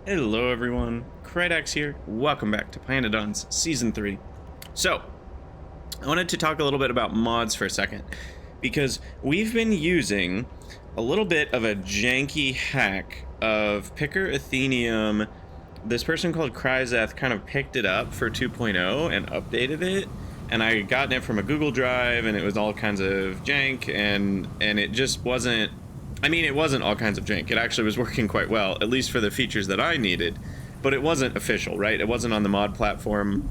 Hello everyone, Krydax here. Welcome back to pYanodon's Season 3. So, I wanted to talk a little bit about mods for a second, because we've been using a little bit of a janky hack of Picker Athenium. This person called Kryzeth kind of picked it up for 2.0 and updated it, and I gotten it from a Google Drive, and it was all kinds of jank, and it just wasn't. I mean, it wasn't all kinds of jank. It actually was working quite well, at least for the features that I needed, but it wasn't official, right? It wasn't on the mod platform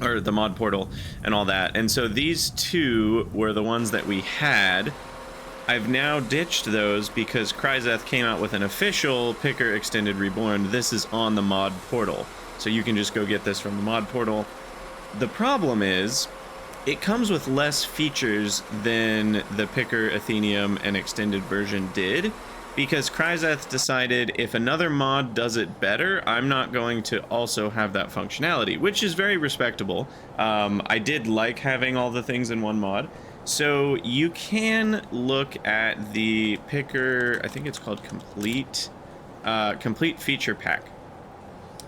or the mod portal and all that. And so these two were the ones that we had. I've now ditched those because Kryzeth came out with an official Picker Extended Reborn. This is on the mod portal, so you can just go get this from the mod portal. The problem is, it comes with less features than the Picker Athenium and extended version did, because Kryzeth decided if another mod does it better, I'm not going to also have that functionality, which is very respectable. I did like having all the things in one mod. So you can look at the Picker, I think it's called Complete Feature Pack.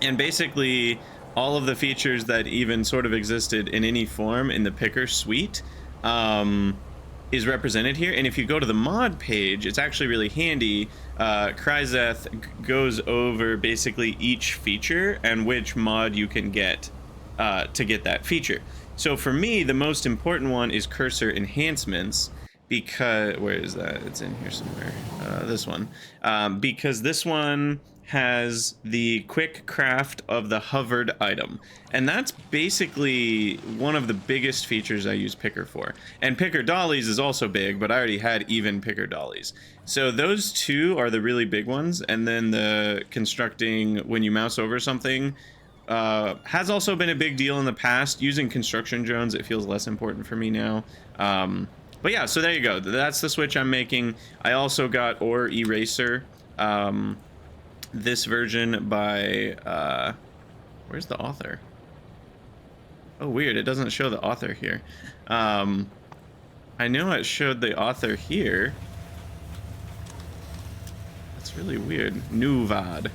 And basically, all of the features that even sort of existed in any form in the Picker suite is represented here. And if you go to the mod page, it's actually really handy. Kryzeth goes over basically each feature and which mod you can get to get that feature. So for me, the most important one is cursor enhancements, because where is that? It's in here somewhere. This one, because this one has the quick craft of the hovered item, and that's basically one of the biggest features I use Picker for. And Picker Dollies is also big, but I already had even Picker Dollies. So those two are the really big ones, and then the constructing when you mouse over something has also been a big deal in the past. Using construction drones, it feels less important for me now. But yeah, so there you go. That's the switch I'm making. I also got Ore Eraser. This version by, where's the author? Oh, weird, it doesn't show the author here. I know it showed the author here. That's really weird. Nuvad.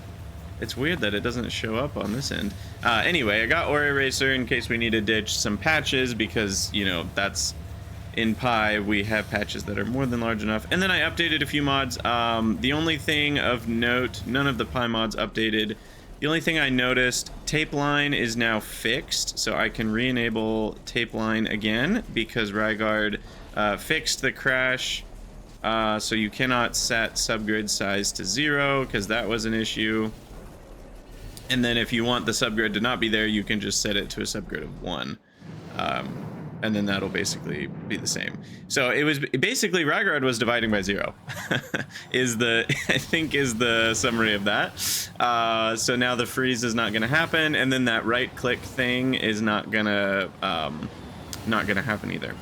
It's weird that it doesn't show up on this end. Anyway, I got Ore Eraser in case we need to ditch some patches, because, you know, that's... in Pi, we have patches that are more than large enough. And then I updated a few mods. The only thing of note, none of the Pi mods updated. The only thing I noticed, tape line is now fixed, so I can re-enable tape line again, because Ryguard fixed the crash. So you cannot set subgrid size to 0, because that was an issue. And then if you want the subgrid to not be there, you can just set it to a subgrid of 1. And then that'll basically be the same. So it was basically Ryguard was dividing by 0 is the I think is the summary of that. So now the freeze is not gonna happen, and then that right click thing is not gonna happen either.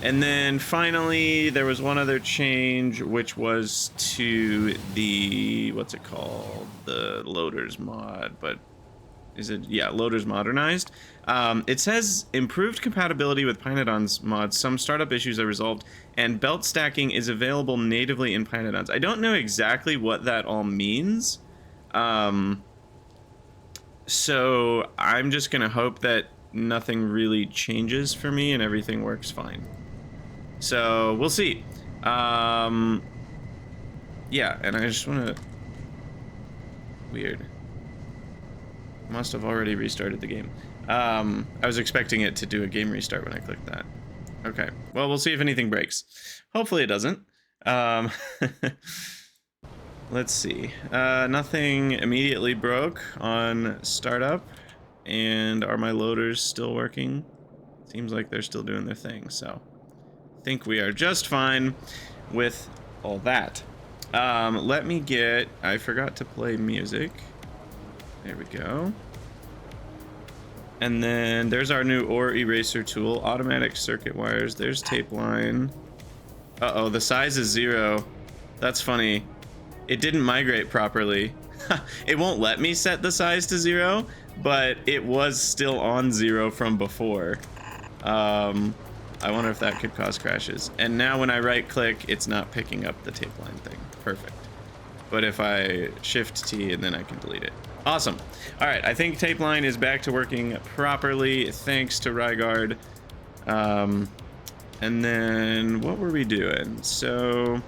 And then finally there was one other change, which was to the, what's it called, the loaders mod, but is it, yeah, loaders modernized. It says improved compatibility with pYanodon's mods. Some startup issues are resolved, and belt stacking is available natively in pYanodon's. I don't know exactly what that all means. So I'm just gonna hope that nothing really changes for me and everything works fine. So we'll see. Yeah, and I just wanna, weird. Must have already restarted the game. I was expecting it to do a game restart when I clicked that. Okay, well, we'll see if anything breaks. Hopefully it doesn't. Let's see. Nothing immediately broke on startup. And are my loaders still working? Seems like they're still doing their thing, so I think we are just fine with all that. Let me get, I forgot to play music. There we go. And then there's our new Ore Eraser tool, automatic circuit wires. There's tape line. Uh-oh, the size is 0. That's funny. It didn't migrate properly. It won't let me set the size to 0, but it was still on 0 from before. I wonder if that could cause crashes. And now when I right click, it's not picking up the tape line thing. Perfect. but if I shift T and then I can delete it. Awesome. All right, I think tape line is back to working properly thanks to Ryguard. And then what were we doing? So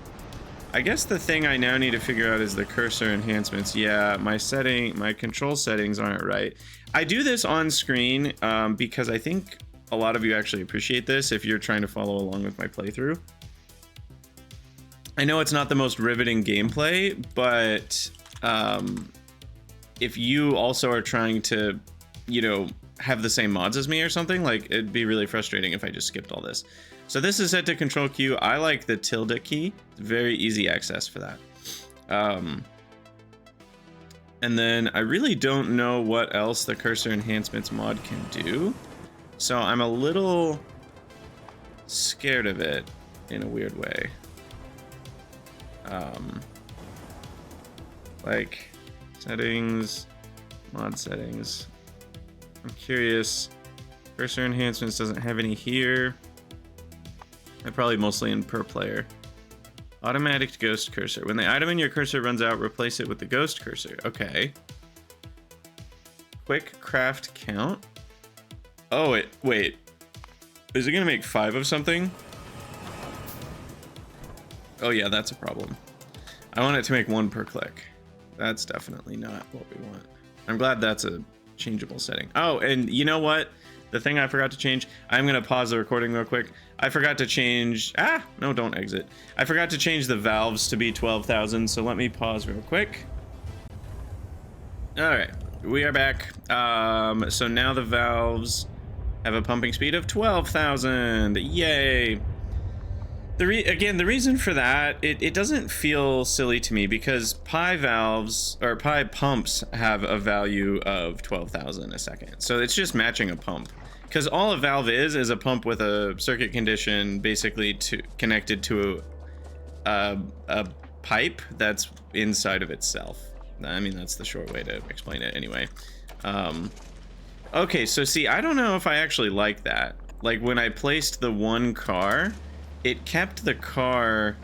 I guess the thing I now need to figure out is the cursor enhancements. Yeah, my control settings aren't right. I do this on screen because I think a lot of you actually appreciate this if you're trying to follow along with my playthrough. I know it's not the most riveting gameplay, but if you also are trying to, you know, have the same mods as me or something, like it'd be really frustrating if I just skipped all this. So this is set to control Q. I like the tilde key. Very easy access for that. And then I really don't know what else the cursor enhancements mod can do. So I'm a little scared of it in a weird way. Like settings, mod settings. I'm curious. Cursor enhancements doesn't have any here. They're probably mostly in per player. Automatic ghost cursor. When the item in your cursor runs out, replace it with the ghost cursor. Okay. Quick craft count. Oh, wait. Is it gonna make 5 of something? Oh yeah, that's a problem. I want it to make 1 per click. That's definitely not what we want. I'm glad that's a changeable setting. Oh, and you know what? The thing I forgot to change, I'm gonna pause the recording real quick. I forgot to change, no, don't exit. I forgot to change the valves to be 12,000, so let me pause real quick. All right, we are back. So now the valves have a pumping speed of 12,000, yay. Again, the reason for that, it doesn't feel silly to me because pi valves or pi pumps have a value of 12,000 a second. So it's just matching a pump. Because all a valve is a pump with a circuit condition basically connected to a pipe that's inside of itself. I mean, that's the short way to explain it anyway. Okay, so see, I don't know if I actually like that. Like when I placed the one car, it kept the car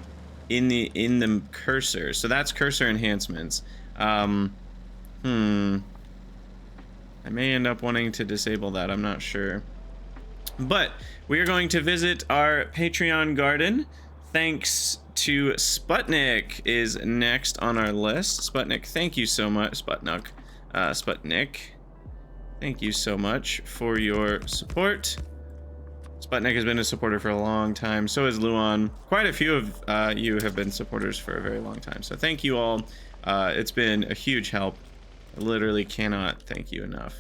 in the cursor. So that's cursor enhancements. I may end up wanting to disable that, I'm not sure. But we are going to visit our Patreon garden. Thanks to Sputnik is next on our list. Sputnik, thank you so much. Sputnik, thank you so much for your support. Sputnik has been a supporter for a long time. So has Luan. Quite a few of you have been supporters for a very long time. So thank you all. It's been a huge help. I literally cannot thank you enough.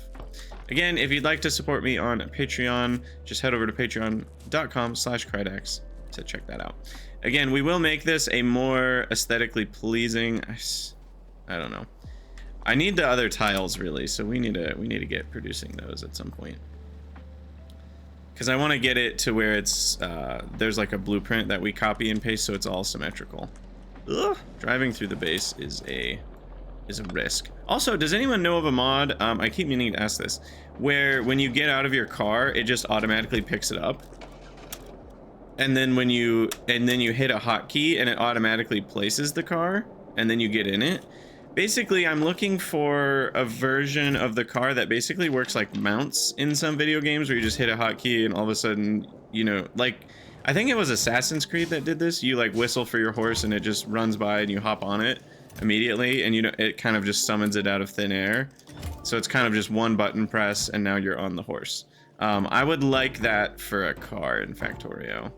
Again, if you'd like to support me on Patreon, just head over to patreon.com/Krydex to check that out. Again, we will make this a more aesthetically pleasing. I don't know. I need the other tiles really, so we need to get producing those at some point. Because I want to get it to where it's there's like a blueprint that we copy and paste, so it's all symmetrical. Ugh, driving through the base is a risk. Also, does anyone know of a mod? I keep meaning to ask this, where when you get out of your car, it just automatically picks it up, and then when you hit a hotkey and it automatically places the car, and then you get in it. Basically, I'm looking for a version of the car that basically works like mounts in some video games, where you just hit a hotkey and all of a sudden, you know, like I think it was Assassin's Creed that did this. You like whistle for your horse and it just runs by and you hop on it immediately, and you know, it kind of just summons it out of thin air. So it's kind of just one button press and now you're on the horse. I would like that for a car in Factorio.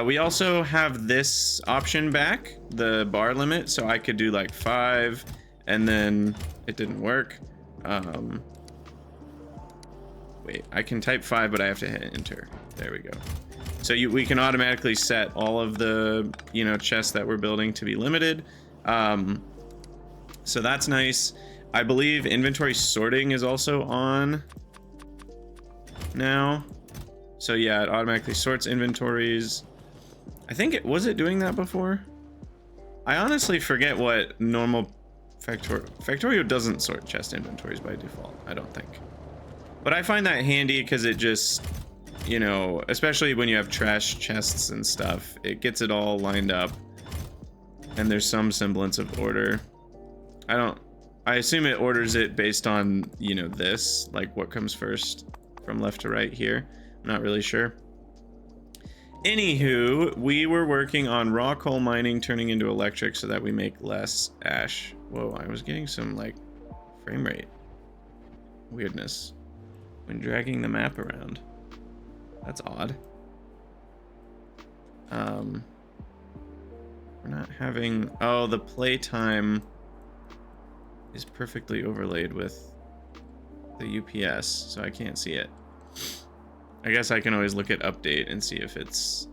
We also have this option back, the bar limit, so I could do like 5 and then it didn't work. Wait, I can type 5 but I have to hit enter. There we go. So we can automatically set all of the, you know, chests that we're building to be limited. So that's nice. I believe inventory sorting is also on now. So yeah, it automatically sorts inventories. I think was it doing that before? I honestly forget what normal Factorio doesn't sort chest inventories by default, I don't think. But I find that handy because it just, you know, especially when you have trash chests and stuff, it gets it all lined up. and there's some semblance of order. I assume it orders it based on, you know, this, like what comes first from left to right here. I'm not really sure. Anywho, we were working on raw coal mining turning into electric so that we make less ash. Whoa, I was getting some like frame rate weirdness when dragging the map around. That's odd. We're not having... Oh, the playtime is perfectly overlaid with the UPS, so I can't see it. I guess I can always look at update and see if it's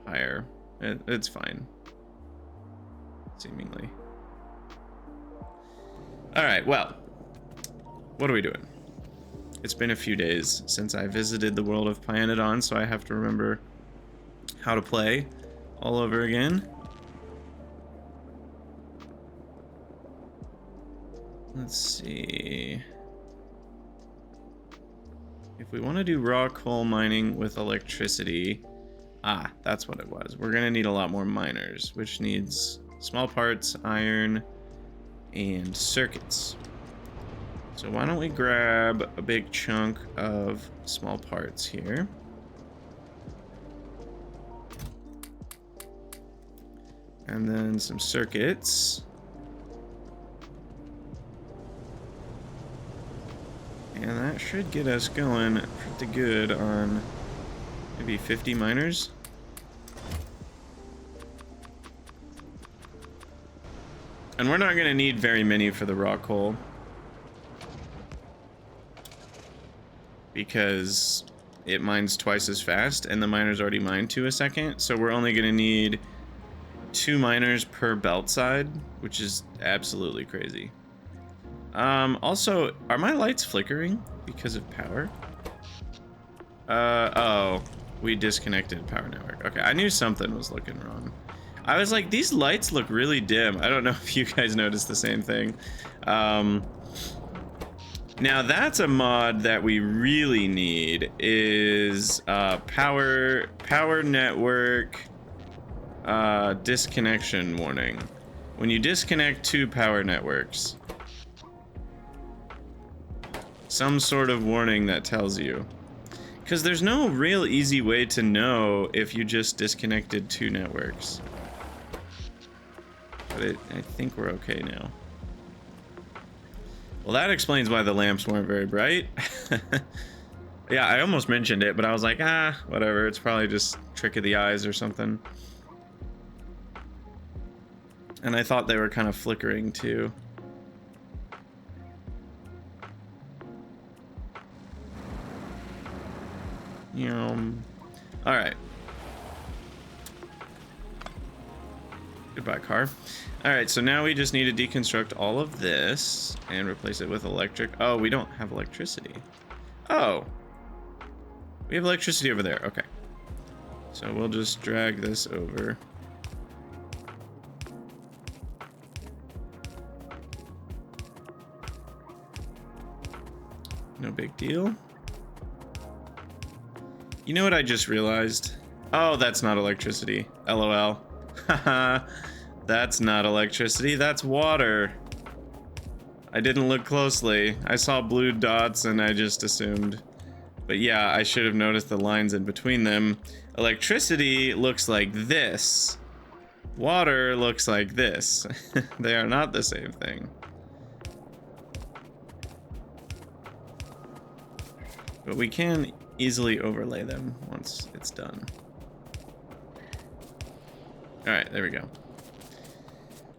higher. It's fine. Seemingly. Alright, well. What are we doing? It's been a few days since I visited the world of pYanodon's, so I have to remember how to play all over again. Let's see. If we want to do raw coal mining with electricity, that's what it was. We're gonna need a lot more miners, which needs small parts, iron, and circuits. So why don't we grab a big chunk of small parts here. And then some circuits. And that should get us going pretty good on maybe 50 miners. And we're not going to need very many for the raw coal, because it mines twice as fast and the miners already mined 2 a second. So we're only going to need 2 miners per belt side, which is absolutely crazy. Also, are my lights flickering because of power? Oh, we disconnected power network. Okay, I knew something was looking wrong. I was like, these lights look really dim. I don't know if you guys noticed the same thing. Now that's a mod that we really need, is power network disconnection warning. When you disconnect 2 power networks, some sort of warning that tells you, because there's no real easy way to know if you just disconnected 2 networks. But I think we're okay now. Well, that explains why the lamps weren't very bright. Yeah, I almost mentioned it, but I was like, whatever, it's probably just trick of the eyes or something. And I thought they were kind of flickering too. All right. Goodbye, car. All right, so now we just need to deconstruct all of this and replace it with electric. Oh, we don't have electricity. Oh, we have electricity over there. Okay, so we'll just drag this over. No big deal. You know what I just realized? Oh, that's not electricity. LOL. Haha. That's not electricity, that's water. I didn't look closely. I saw blue dots and I just assumed. But yeah, I should have noticed the lines in between them. Electricity looks like this. Water looks like this. They are not the same thing. But we can easily overlay them once it's done. All right, there we go.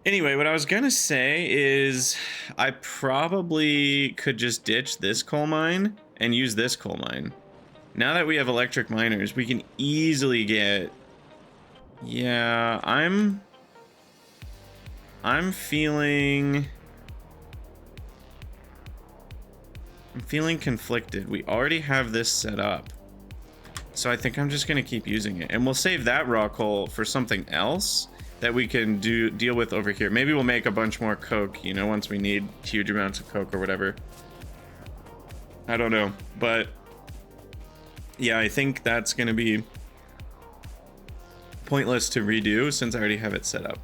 Anyway, what I was gonna say is I probably could just ditch this coal mine and use this coal mine. Now that we have electric miners, we can easily get... Yeah, I'm feeling conflicted. We already have this set up, so I think I'm just gonna keep using it, and we'll save that raw coal for something else that we can deal with over here. Maybe we'll make a bunch more coke, you know, once we need huge amounts of coke or whatever. I don't know, but yeah, I think that's gonna be pointless to redo since I already have it set up.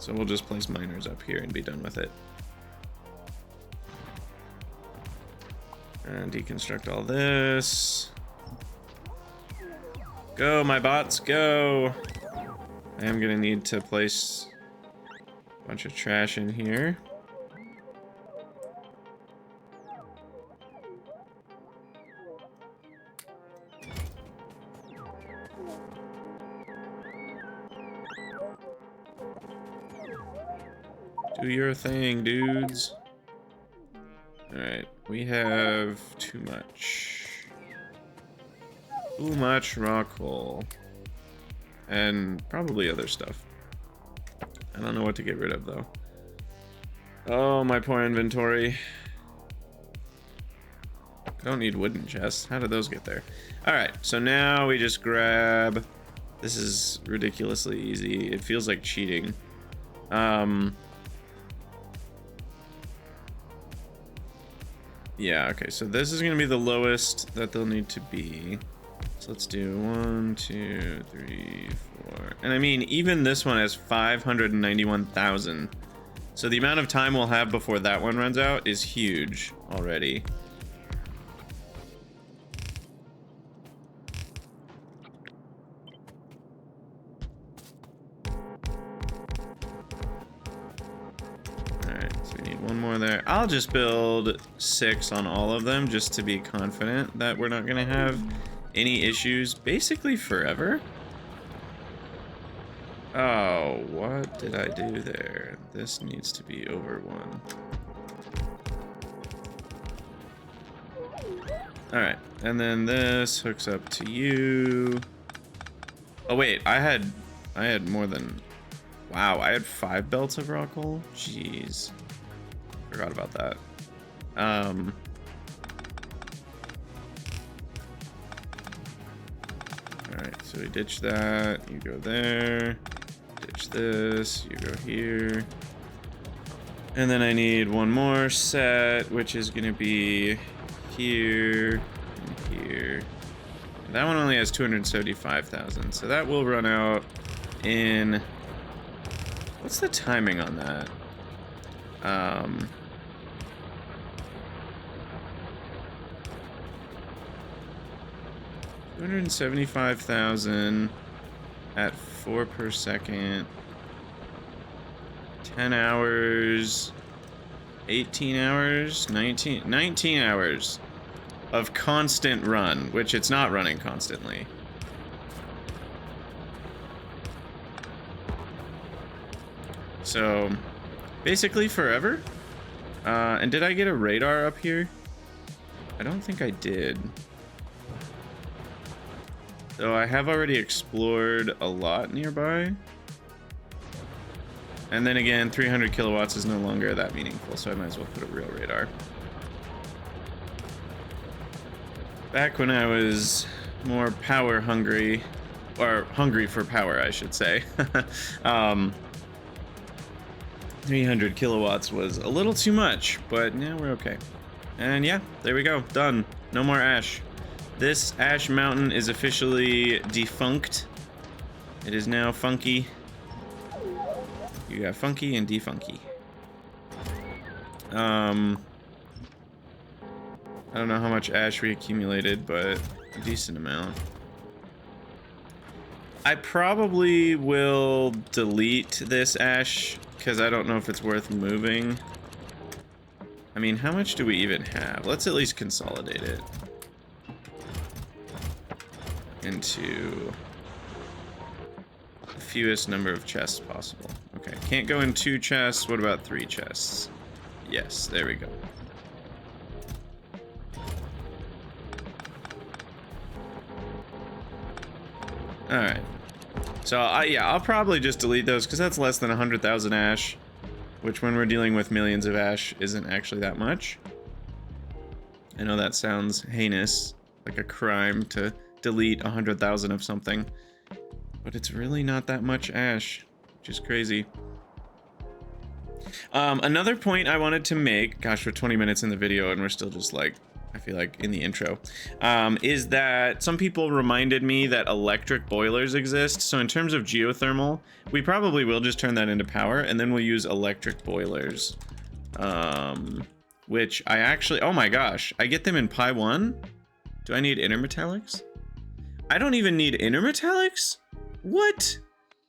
So we'll just place miners up here and be done with it. And deconstruct all this. Go, my bots, go! I am gonna need to place a bunch of trash in here. Do your thing, dudes. Alright, we have too much. Too much rock coal. And probably other stuff. I don't know what to get rid of, though. Oh, my poor inventory. I don't need wooden chests. How did those get there? Alright, so now we just grab... This is ridiculously easy. It feels like cheating. Yeah, okay, so this is gonna be the lowest that they'll need to be. So let's do 1, 2, 3, 4. And I mean, even this one has 591,000. So the amount of time we'll have before that one runs out is huge already. One more there. I'll just build 6 on all of them just to be confident that we're not gonna have any issues basically forever. Oh, what did I do there? This needs to be over 1. Alright, and then this hooks up to you. Oh wait, I had more than... Wow, I had 5 belts of rock coal? Jeez. Forgot about that. Alright, so we ditch that. You go there. Ditch this. You go here. And then I need one more set, which is going to be here and here. And that one only has 275,000, so that will run out in... What's the timing on that? 275,000 at 4 per second. 10 hours, 18 hours, 19 hours of constant run, which it's not running constantly. So basically forever. And did I get a radar up here? I don't think I did. So I have already explored a lot nearby. And then again, 300 kilowatts is no longer that meaningful, so I might as well put a real radar. Back when I was more power hungry, or hungry for power, I should say. 300 kilowatts was a little too much, but now we're okay. And yeah, there we go, done. No more ash. This ash mountain is officially defunct. It is now funky. You got funky and defunky. I don't know how much ash we accumulated, but a decent amount. I probably will delete this ash because I don't know if it's worth moving. I mean, how much do we even have? Let's at least consolidate it into the fewest number of chests possible. Okay, can't go in 2 chests. What about 3 chests? Yes, there we go. All right. So yeah, I'll probably just delete those because that's less than 100,000 ash, which when we're dealing with millions of ash isn't actually that much. I know that sounds heinous, like a crime to delete 100,000 of something, but it's really not that much ash, which is crazy. Another point I wanted to make, gosh, we're 20 minutes in the video and we're still just like I feel like in the intro, is that some people reminded me that electric boilers exist. So in terms of geothermal, we probably will just turn that into power, and then we'll use electric boilers, which I actually, oh my gosh, I get them in Pi 1. Do I need intermetallics? I don't even need intermetallics? What?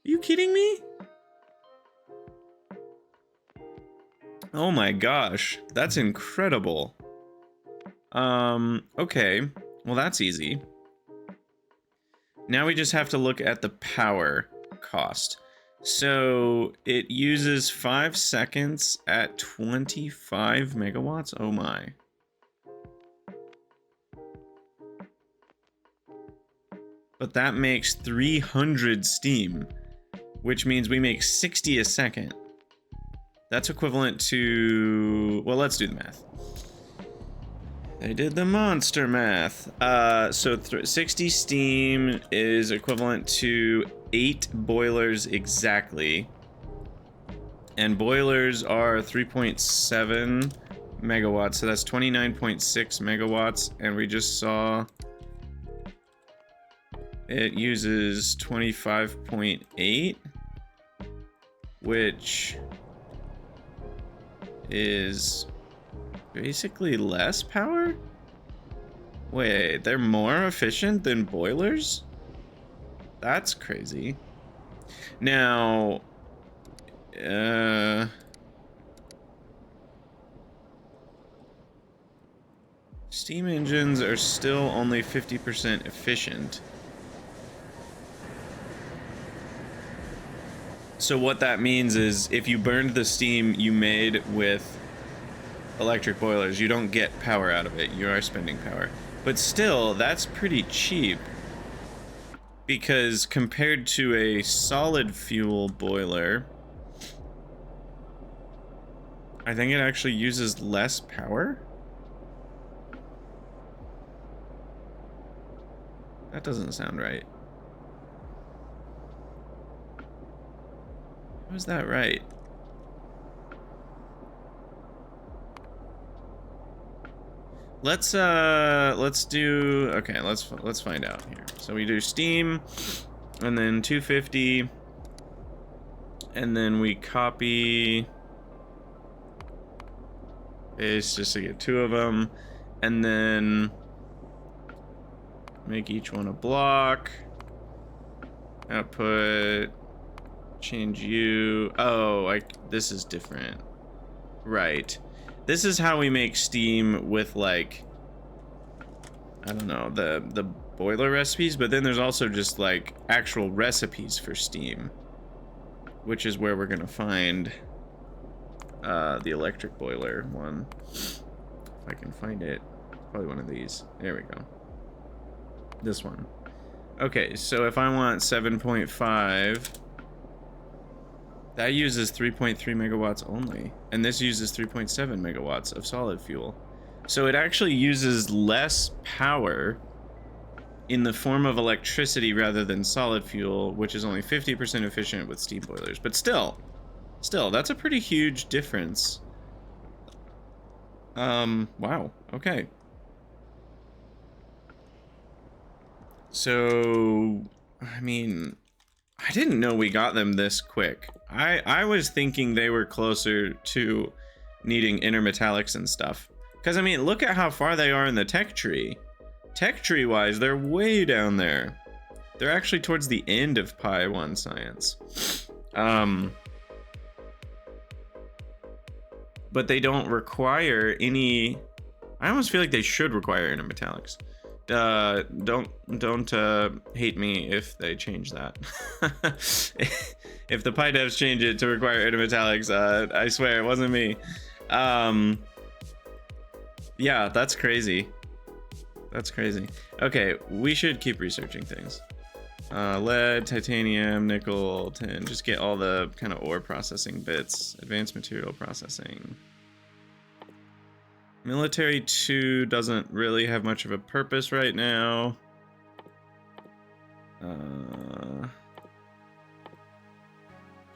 Are you kidding me? Oh my gosh, that's incredible. Okay, well that's easy. Now we just have to look at the power cost. So it uses 5 seconds at 25 megawatts. Oh my. But that makes 300 steam, which means we make 60 a second. That's equivalent to, well, let's do the math. I did the monster math. So 60 steam is equivalent to 8 boilers exactly. And boilers are 3.7 megawatts, so that's 29.6 megawatts. And we just saw it uses 25.8, which is basically less power? Wait, they're more efficient than boilers? That's crazy. Now, steam engines are still only 50% efficient. So what that means is if you burned the steam you made with electric boilers, you don't get power out of it. You are spending power. But still, that's pretty cheap. Because compared to a solid fuel boiler, I think it actually uses less power. That doesn't sound right. How is that right? Let's do, okay, let's find out here. So we do steam and then 250 and then we copy paste just to get 2 of them and then make each one a block. Output, change U. Oh, this is different. Right. This is how we make steam with, like, I don't know, the boiler recipes, but then there's also just like actual recipes for steam, which is where we're gonna find the electric boiler one. If I can find it, probably one of these. There we go. This one. Okay, so if I want 7.5, that uses 3.3 megawatts only, and this uses 3.7 megawatts of solid fuel. So it actually uses less power in the form of electricity rather than solid fuel, which is only 50% efficient with steam boilers. But still, that's a pretty huge difference. Wow, okay. So, I mean, I didn't know we got them this quick. I was thinking they were closer to needing intermetallics and stuff. Because, I mean, look at how far they are in the tech tree. Tech tree wise, they're way down there. They're actually towards the end of Pi 1 science. But they don't require any... I almost feel like they should require intermetallics. Don't hate me if they change that. If the Pi devs change it to require intermetallics, I swear it wasn't me. Yeah, that's crazy. That's crazy. Okay, we should keep researching things. Lead, titanium, nickel, tin. Just get all the kind of ore processing bits. Advanced material processing. Military 2 doesn't really have much of a purpose right now.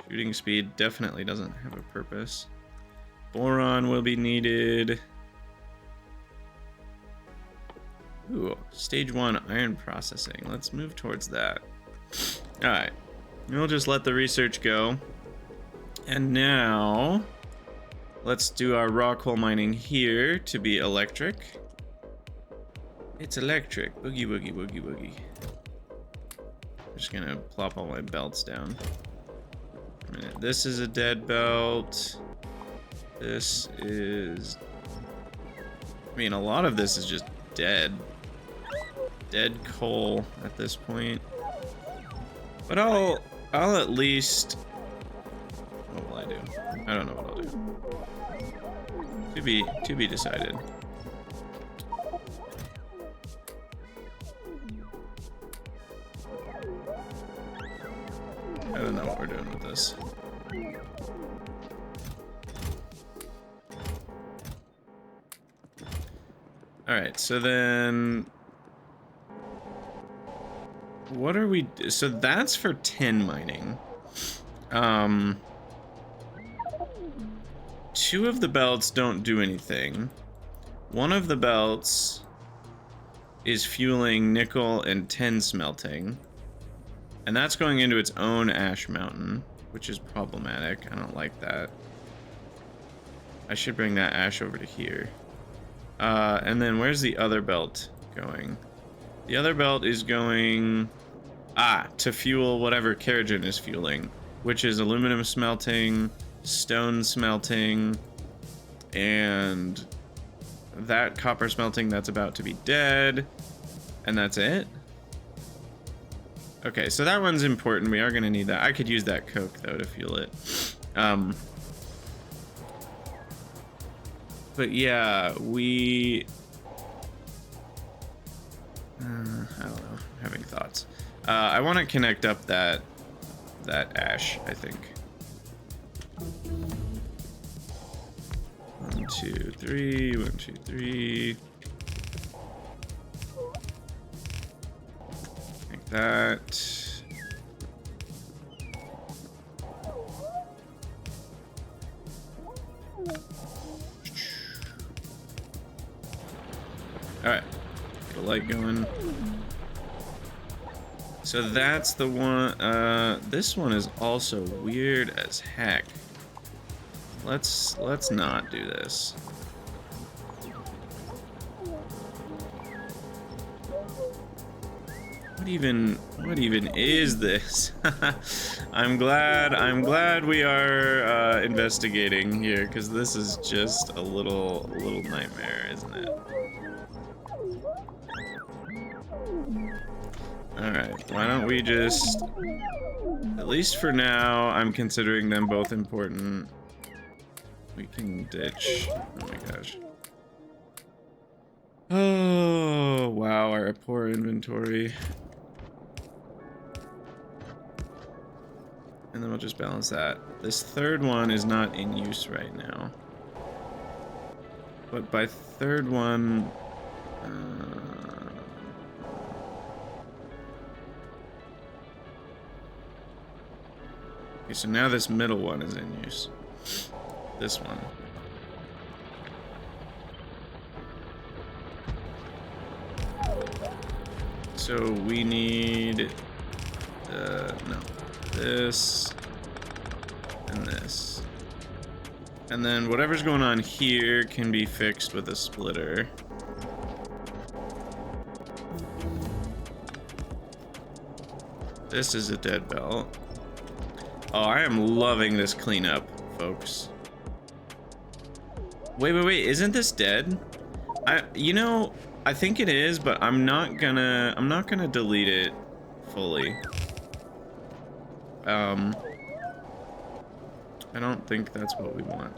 Shooting speed definitely doesn't have a purpose. Boron will be needed. Stage 1 iron processing. Let's move towards that. Alright. We'll just let the research go. And now let's do our raw coal mining here to be electric. It's electric. Boogie, boogie, boogie, boogie. I'm just gonna plop all my belts down. A minute. This is a dead belt. This is... I mean, a lot of this is just dead. Dead coal at this point. But I'll at least... What will I do? I don't know what I'll do. To be decided. I don't know what we're doing with this. Alright, so then... What are we... So that's for tin mining. 2 of the belts don't do anything. 1 of the belts is fueling nickel and tin smelting. And that's going into its own ash mountain, which is problematic. I don't like that. I should bring that ash over to here. And then where's the other belt going? The other belt is going... to fuel whatever Keratin is fueling, which is aluminum smelting, stone smelting, and that copper smelting that's about to be dead. And that's it? Okay, so that one's important. We are going to need that. I could use that coke, though, to fuel it. But yeah, we... I don't know. I'm having thoughts. I want to connect up that ash, I think. 1, 2, 3. 1, 2, 3. Like that. Alright. Get a light going. So that's the one. This one is also weird as heck. Let's not do this. What even is this? I'm glad we are investigating here, because this is just a little nightmare, isn't it? Alright, why don't we just... At least for now, I'm considering them both important. We can ditch... Oh my gosh. Oh, wow, our poor inventory. And then we'll just balance that. This third one is not in use right now. But by third one... Okay, so now this middle one is in use. This one. So we need... no. This. And this. And then whatever's going on here can be fixed with a splitter. This is a dead belt. Oh, I am loving this cleanup, folks. Wait, isn't this dead? You know, I think it is, but I'm not gonna delete it fully. I don't think that's what we want.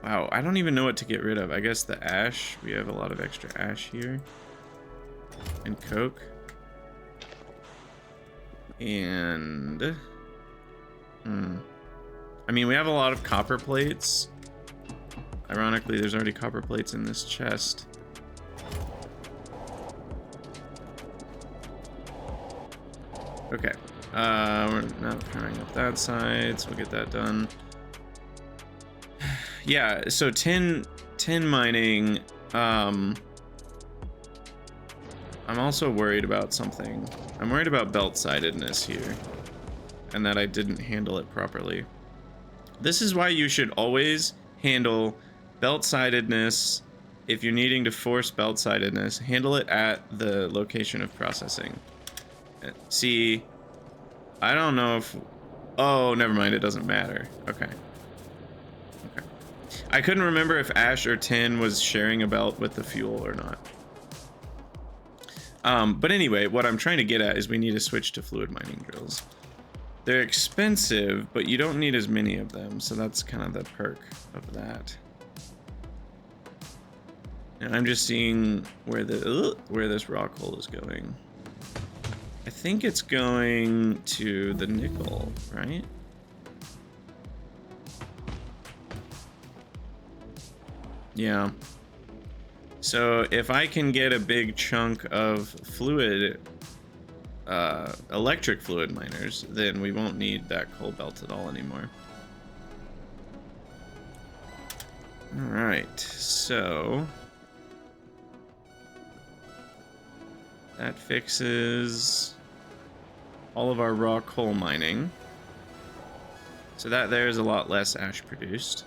Wow, I don't even know what to get rid of. I guess the ash. We have a lot of extra ash here. And coke. And... I mean, we have a lot of copper plates. Ironically, there's already copper plates in this chest. Okay. We're not powering up that side, so we'll get that done. Yeah, so tin tin mining, I'm also worried about something. I'm worried about belt-sidedness here, and that I didn't handle it properly. This is why you should always handle belt-sidedness. If you're needing to force belt-sidedness, handle it at the location of processing. See, I don't know if... Oh, never mind, it doesn't matter. Okay. Okay. I couldn't remember if ash or tin was sharing a belt with the fuel or not. But anyway, what I'm trying to get at is we need to switch to fluid mining drills. They're expensive, but you don't need as many of them, so that's kind of the perk of that. And I'm just seeing where this rock hole is going. I think it's going to the nickel, right? Yeah. So if I can get a big chunk of fluid, electric fluid miners, then we won't need that coal belt at all anymore. All right, so that fixes all of our raw coal mining. So that there is a lot less ash produced.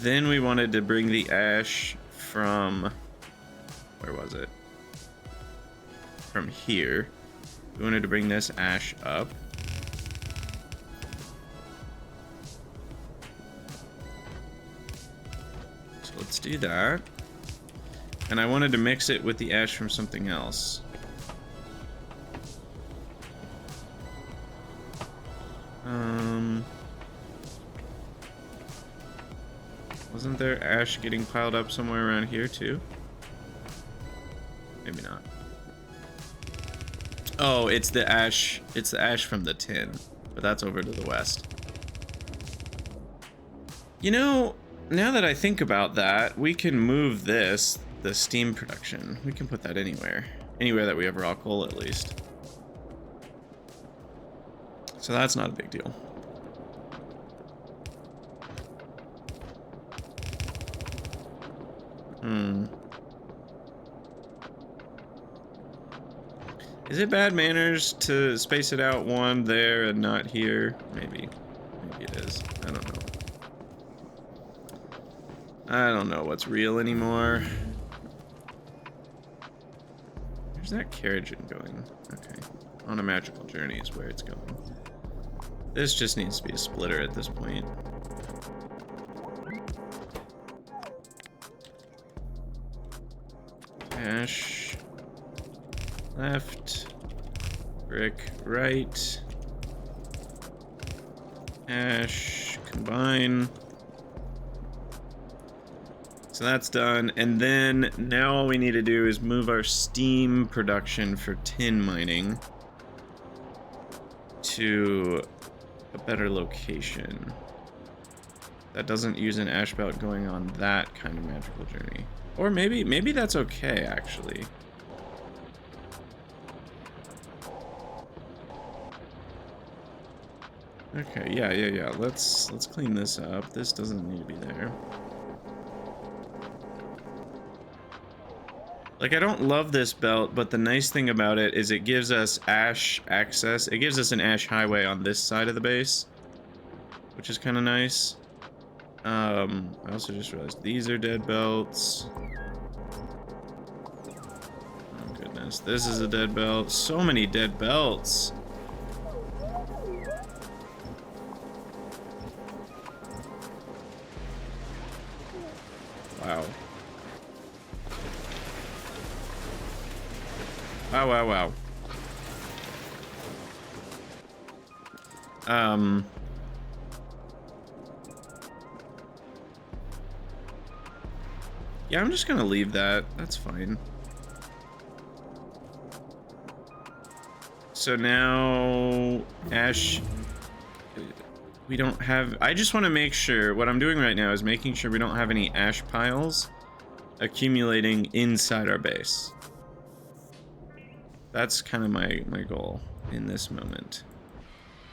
Then we wanted to bring the ash from, where was it? From here. We wanted to bring this ash up. So let's do that. And I wanted to mix it with the ash from something else. Wasn't there ash getting piled up somewhere around here too? Maybe not. Oh, it's the ash from the tin, but that's over to the west. You know, now that I think about that, we can move this, the steam production. We can put that anywhere that we have raw coal at least. So that's not a big deal. Is it bad manners to space it out one there and not here? Maybe. Maybe it is. I don't know. I don't know what's real anymore. Where's that carriage going? Okay. On a magical journey is where it's going. This just needs to be a splitter at this point. Ash left, brick right, ash combine. So that's done, and then now all we need to do is move our steam production for tin mining to a better location that doesn't use an ash belt going on that kind of magical journey. Or maybe that's okay, actually. Okay, yeah. Let's clean this up. This doesn't need to be there. Like, I don't love this belt, but the nice thing about it is it gives us ash access. It gives us an ash highway on this side of the base, which is kind of nice. I also just realized these are dead belts. Oh goodness, this is a dead belt. So many dead belts. Wow. Wow. Yeah, I'm just gonna leave that. That's fine. So now, ash, we don't have, I just want to make sure, what I'm doing right now is making sure we don't have any ash piles accumulating inside our base. That's kind of my goal in this moment.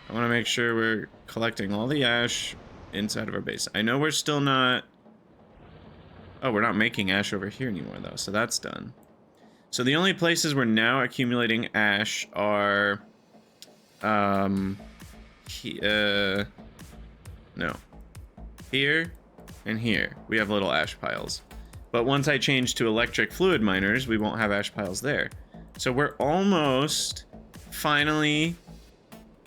I want to make sure we're collecting all the ash inside of our base. I know we're still not Oh, we're not making ash over here anymore, though, so that's done. So the only places we're now accumulating ash are... no. Here and here. We have little ash piles. But once I change to electric fluid miners, we won't have ash piles there. So we're almost finally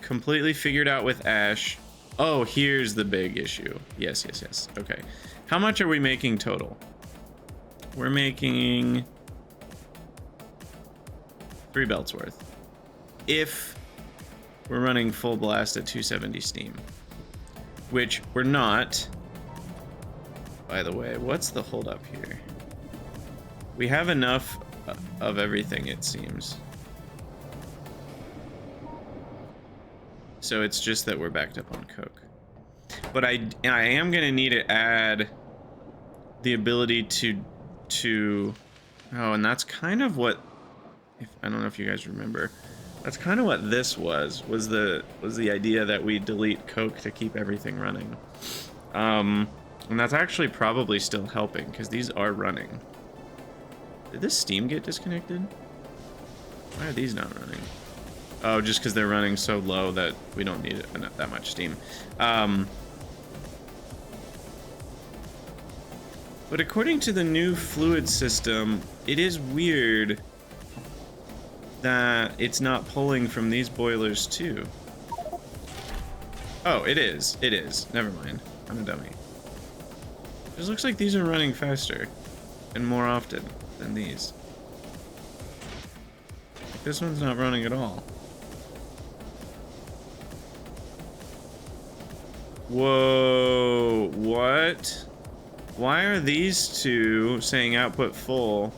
completely figured out with ash. Oh, here's the big issue. Yes, yes, yes. Okay. How much are we making total? We're making 3 belts worth. If we're running full blast at 270 steam, which we're not. By the way, what's the holdup here? We have enough of everything, it seems. So it's just that we're backed up on coke. But I am gonna need to add the ability to oh, and that's kind of what, I don't know if you guys remember, that's kind of what this was the idea that we delete coke to keep everything running. And that's actually probably still helping because these are running. Did this steam get disconnected? Why are these not running? Oh, just because they're running so low that we don't need that much steam. But according to the new fluid system, it is weird that it's not pulling from these boilers too. Oh, it is. It is. Never mind. I'm a dummy. It just looks like these are running faster and more often than these. Like this one's not running at all. Whoa, what? Why are these two saying output full,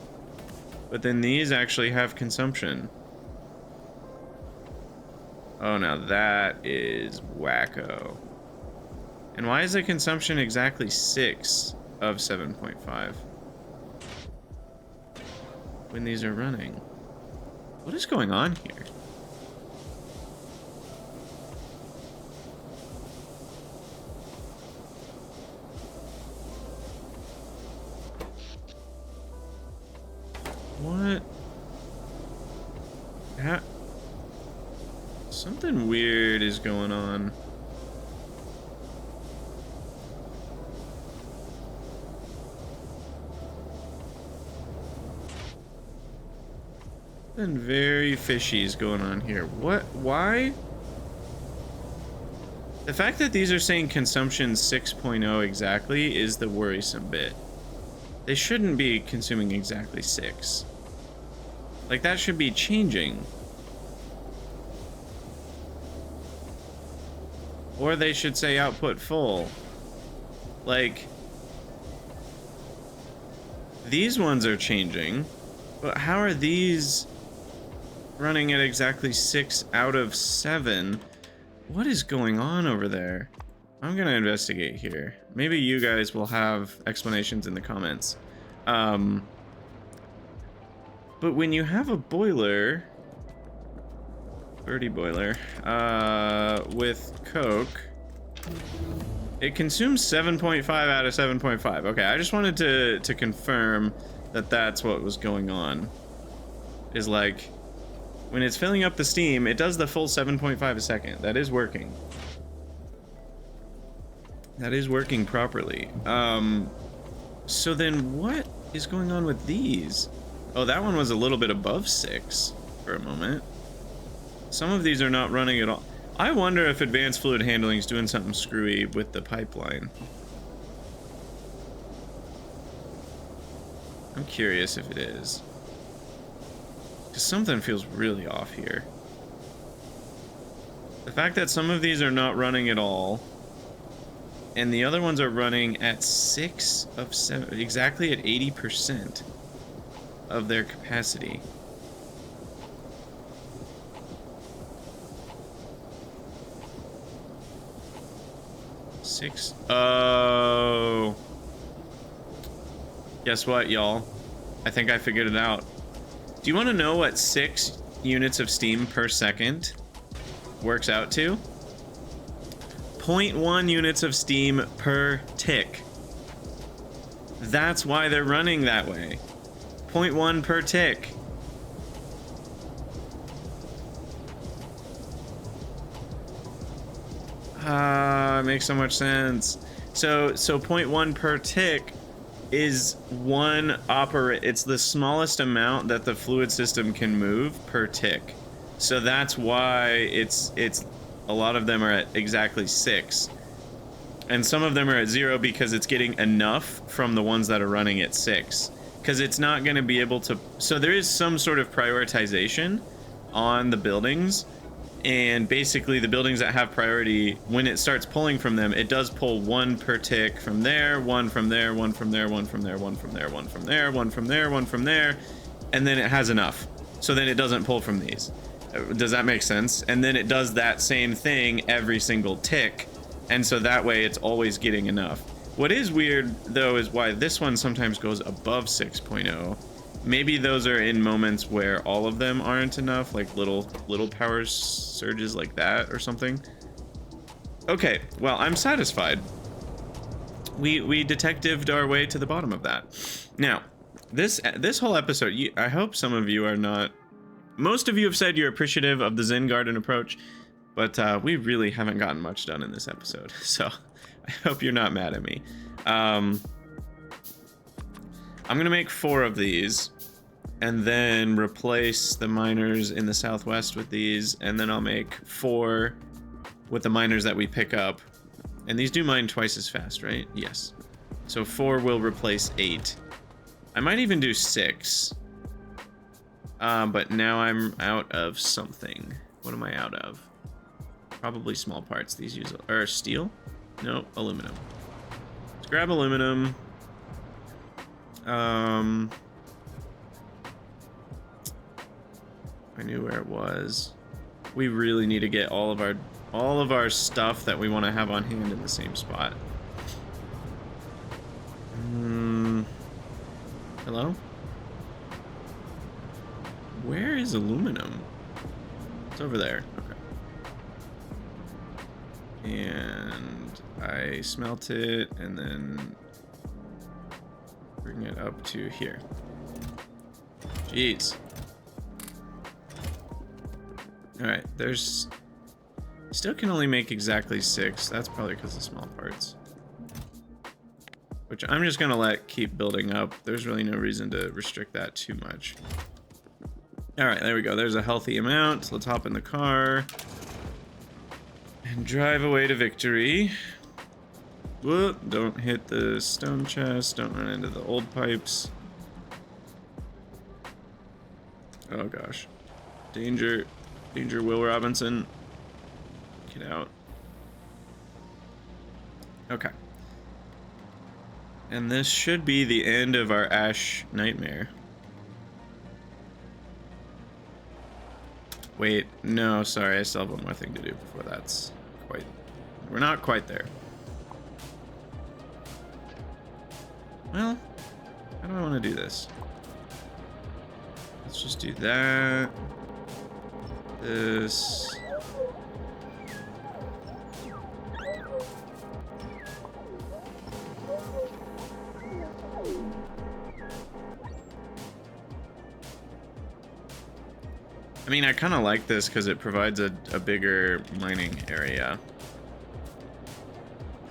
but then these actually have consumption? Oh, now that is wacko. And why is the consumption exactly 6 of 7.5 when these are running? What is going on here? What? Something weird is going on. Something very fishy is going on here. What? Why? The fact that these are saying consumption 6.0 exactly is the worrisome bit. They shouldn't be consuming exactly 6. Like, that should be changing. Or they should say output full. Like, these ones are changing, but how are these running at exactly 6 out of 7? What is going on over there? I'm gonna investigate here. Maybe you guys will have explanations in the comments. But when you have a boiler, birdie boiler, with coke, it consumes 7.5 out of 7.5. Okay, I just wanted to confirm that that's what was going on. Is like, when it's filling up the steam, it does the full 7.5 a second. That is working. That is working properly. So then what is going on with these? Oh, that one was a little bit above 6 for a moment. Some of these are not running at all. I wonder if advanced fluid handling is doing something screwy with the pipeline. I'm curious if it is. Because something feels really off here. The fact that some of these are not running at all, and the other ones are running at 6 of 7, exactly at 80% of their capacity. Oh. Guess what, y'all? I think I figured it out. Do you want to know what 6 units of steam per second works out to? 0.1 units of steam per tick. That's why they're running that way. 0.1 per tick. It makes so much sense. So 0.1 per tick is it's the smallest amount that the fluid system can move per tick. So that's why it's a lot of them are at exactly 6. And some of them are at 0 because it's getting enough from the ones that are running at 6. Because it's not going to be able to... So there is some sort of prioritization on the buildings. And basically the buildings that have priority, when it starts pulling from them, it does pull 1 per tick from there, 1 from there, 1 from there, 1 from there, 1 from there, 1 from there, 1 from there, 1 from there. And then it has enough. So then it doesn't pull from these. Does that make sense? And then it does that same thing every single tick. And so that way it's always getting enough. What is weird though is why this one sometimes goes above 6.0. Maybe those are in moments where all of them aren't enough, like little power surges like that or something. Okay, well, I'm satisfied. We detectived our way to the bottom of that. Now, this whole episode, I hope some of you are not... Most of you have said you're appreciative of the Zen Garden approach, but we really haven't gotten much done in this episode, so I hope you're not mad at me. I'm gonna make 4 of these, and then replace the miners in the southwest with these, and then I'll make 4 with the miners that we pick up. And these do mine twice as fast, right? Yes. So 4 will replace 8. I might even do 6. But now I'm out of something. What am I out of? Probably small parts. These use... Or steel? No, aluminum. Let's grab aluminum. I knew where it was. We really need to get all of our stuff that we want to have on hand in the same spot. Hello? Where is aluminum? It's over there. Okay. And I smelt it and then bring it up to here. Jeez. Alright, there's... Still can only make exactly 6. That's probably because of small parts. Which I'm just gonna let keep building up. There's really no reason to restrict that too much. Alright, there we go. There's a healthy amount. Let's hop in the car. And drive away to victory. Whoop, don't hit the stone chest. Don't run into the old pipes. Oh gosh. Danger. Danger, Will Robinson. Get out. Okay. And this should be the end of our Ash nightmare. Wait, no, sorry, I still have one more thing to do before that's quite... We're not quite there. Well, how do I want to do this? Let's just do that. This... I mean, I kind of like this because it provides a bigger mining area.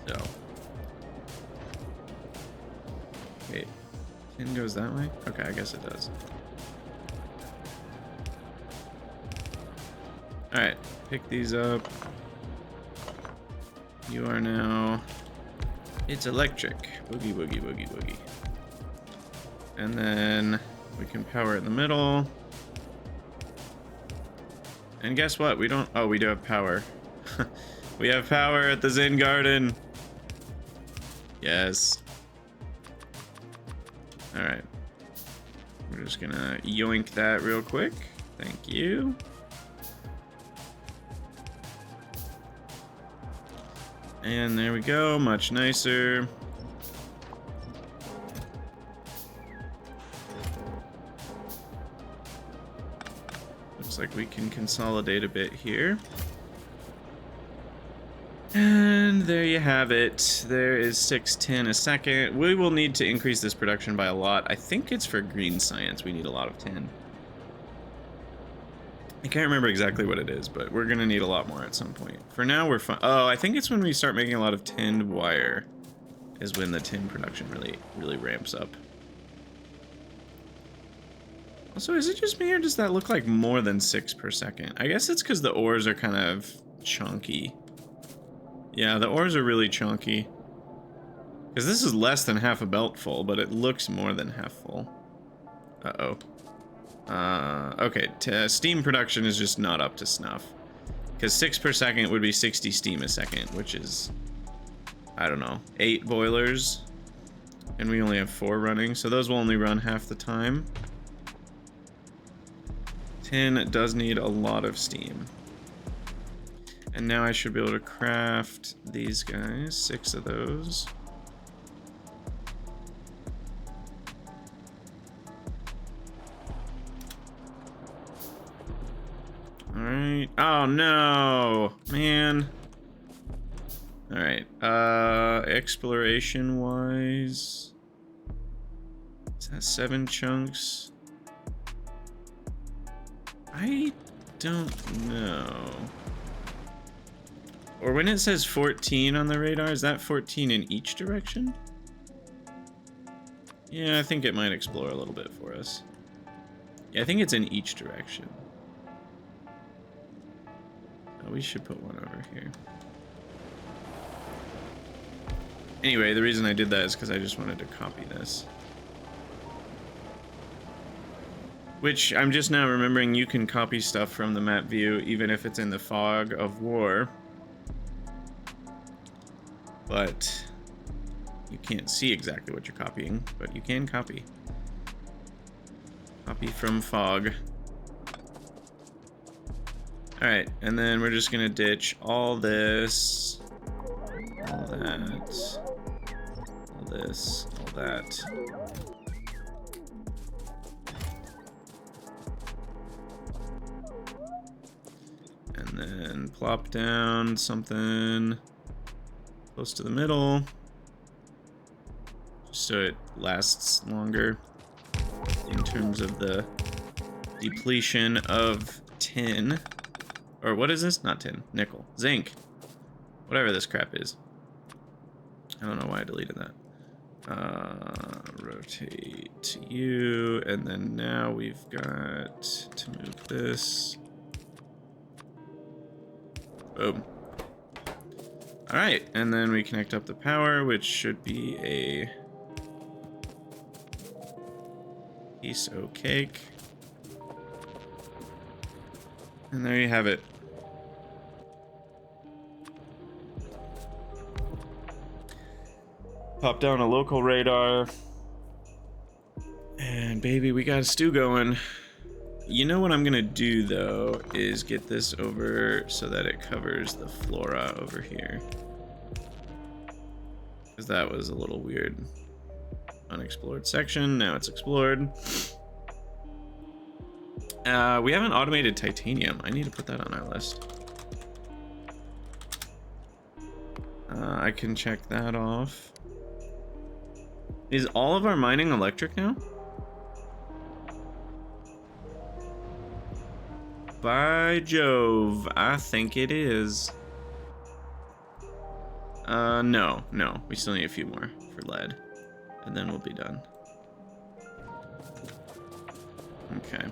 So. Wait, tin goes that way? Okay, I guess it does. Alright, pick these up. You are now... It's electric. Boogie, boogie, boogie, boogie. And then we can power in the middle. And guess what? We don't... Oh, we do have power. We have power at the Zen Garden. Yes. Alright. We're just gonna yoink that real quick. Thank you. And there we go. Much nicer. Looks like we can consolidate a bit here. And there you have it. There is 6 tin a second. We will need to increase this production by a lot. I think it's for green science. We need a lot of tin. I can't remember exactly what it is, but we're gonna need a lot more at some point. For now, we're fine. Oh, I think it's when we start making a lot of tinned wire is when the tin production really ramps up. Also, is it just me or does that look like more than 6 per second? I guess it's because the ores are kind of chunky. Yeah, the ores are really chunky. Because this is less than half a belt full, but it looks more than half full. Uh-oh. Okay, steam production is just not up to snuff. Because 6 per second would be 60 steam a second, which is, I don't know, 8 boilers. And we only have 4 running, so those will only run half the time. Tin does need a lot of steam. And now I should be able to craft these guys, 6 of those. Alright. Oh no! Man. Alright. Exploration wise. Is that 7 chunks? I don't know. Or when it says 14 on the radar, is that 14 in each direction? Yeah, I think it might explore a little bit for us. Yeah, I think it's in each direction. Oh, we should put one over here. Anyway, the reason I did that is because I just wanted to copy this. Which, I'm just now remembering you can copy stuff from the map view, even if it's in the fog of war. But you can't see exactly what you're copying, but you can copy. Copy from fog. Alright, and then we're just gonna ditch all this, all that, all this, all that. And then plop down something close to the middle, just so it lasts longer in terms of the depletion of tin. Or what is this? Not tin. Nickel. Zinc. Whatever this crap is. I don't know why I deleted that. Rotate to you, and then now we've got to move this. Boom. Alright, and then we connect up the power, which should be a piece of cake. And there you have it. Pop down a local radar. And baby, we got a stew going. You know what I'm gonna do though, is get this over so that it covers the flora over here. Because that was a little weird. Unexplored section, now it's explored. We haven't automated titanium. I need to put that on our list. I can check that off. Is all of our mining electric now? By Jove, I think it is. No. We still need a few more for lead. And then we'll be done. Okay.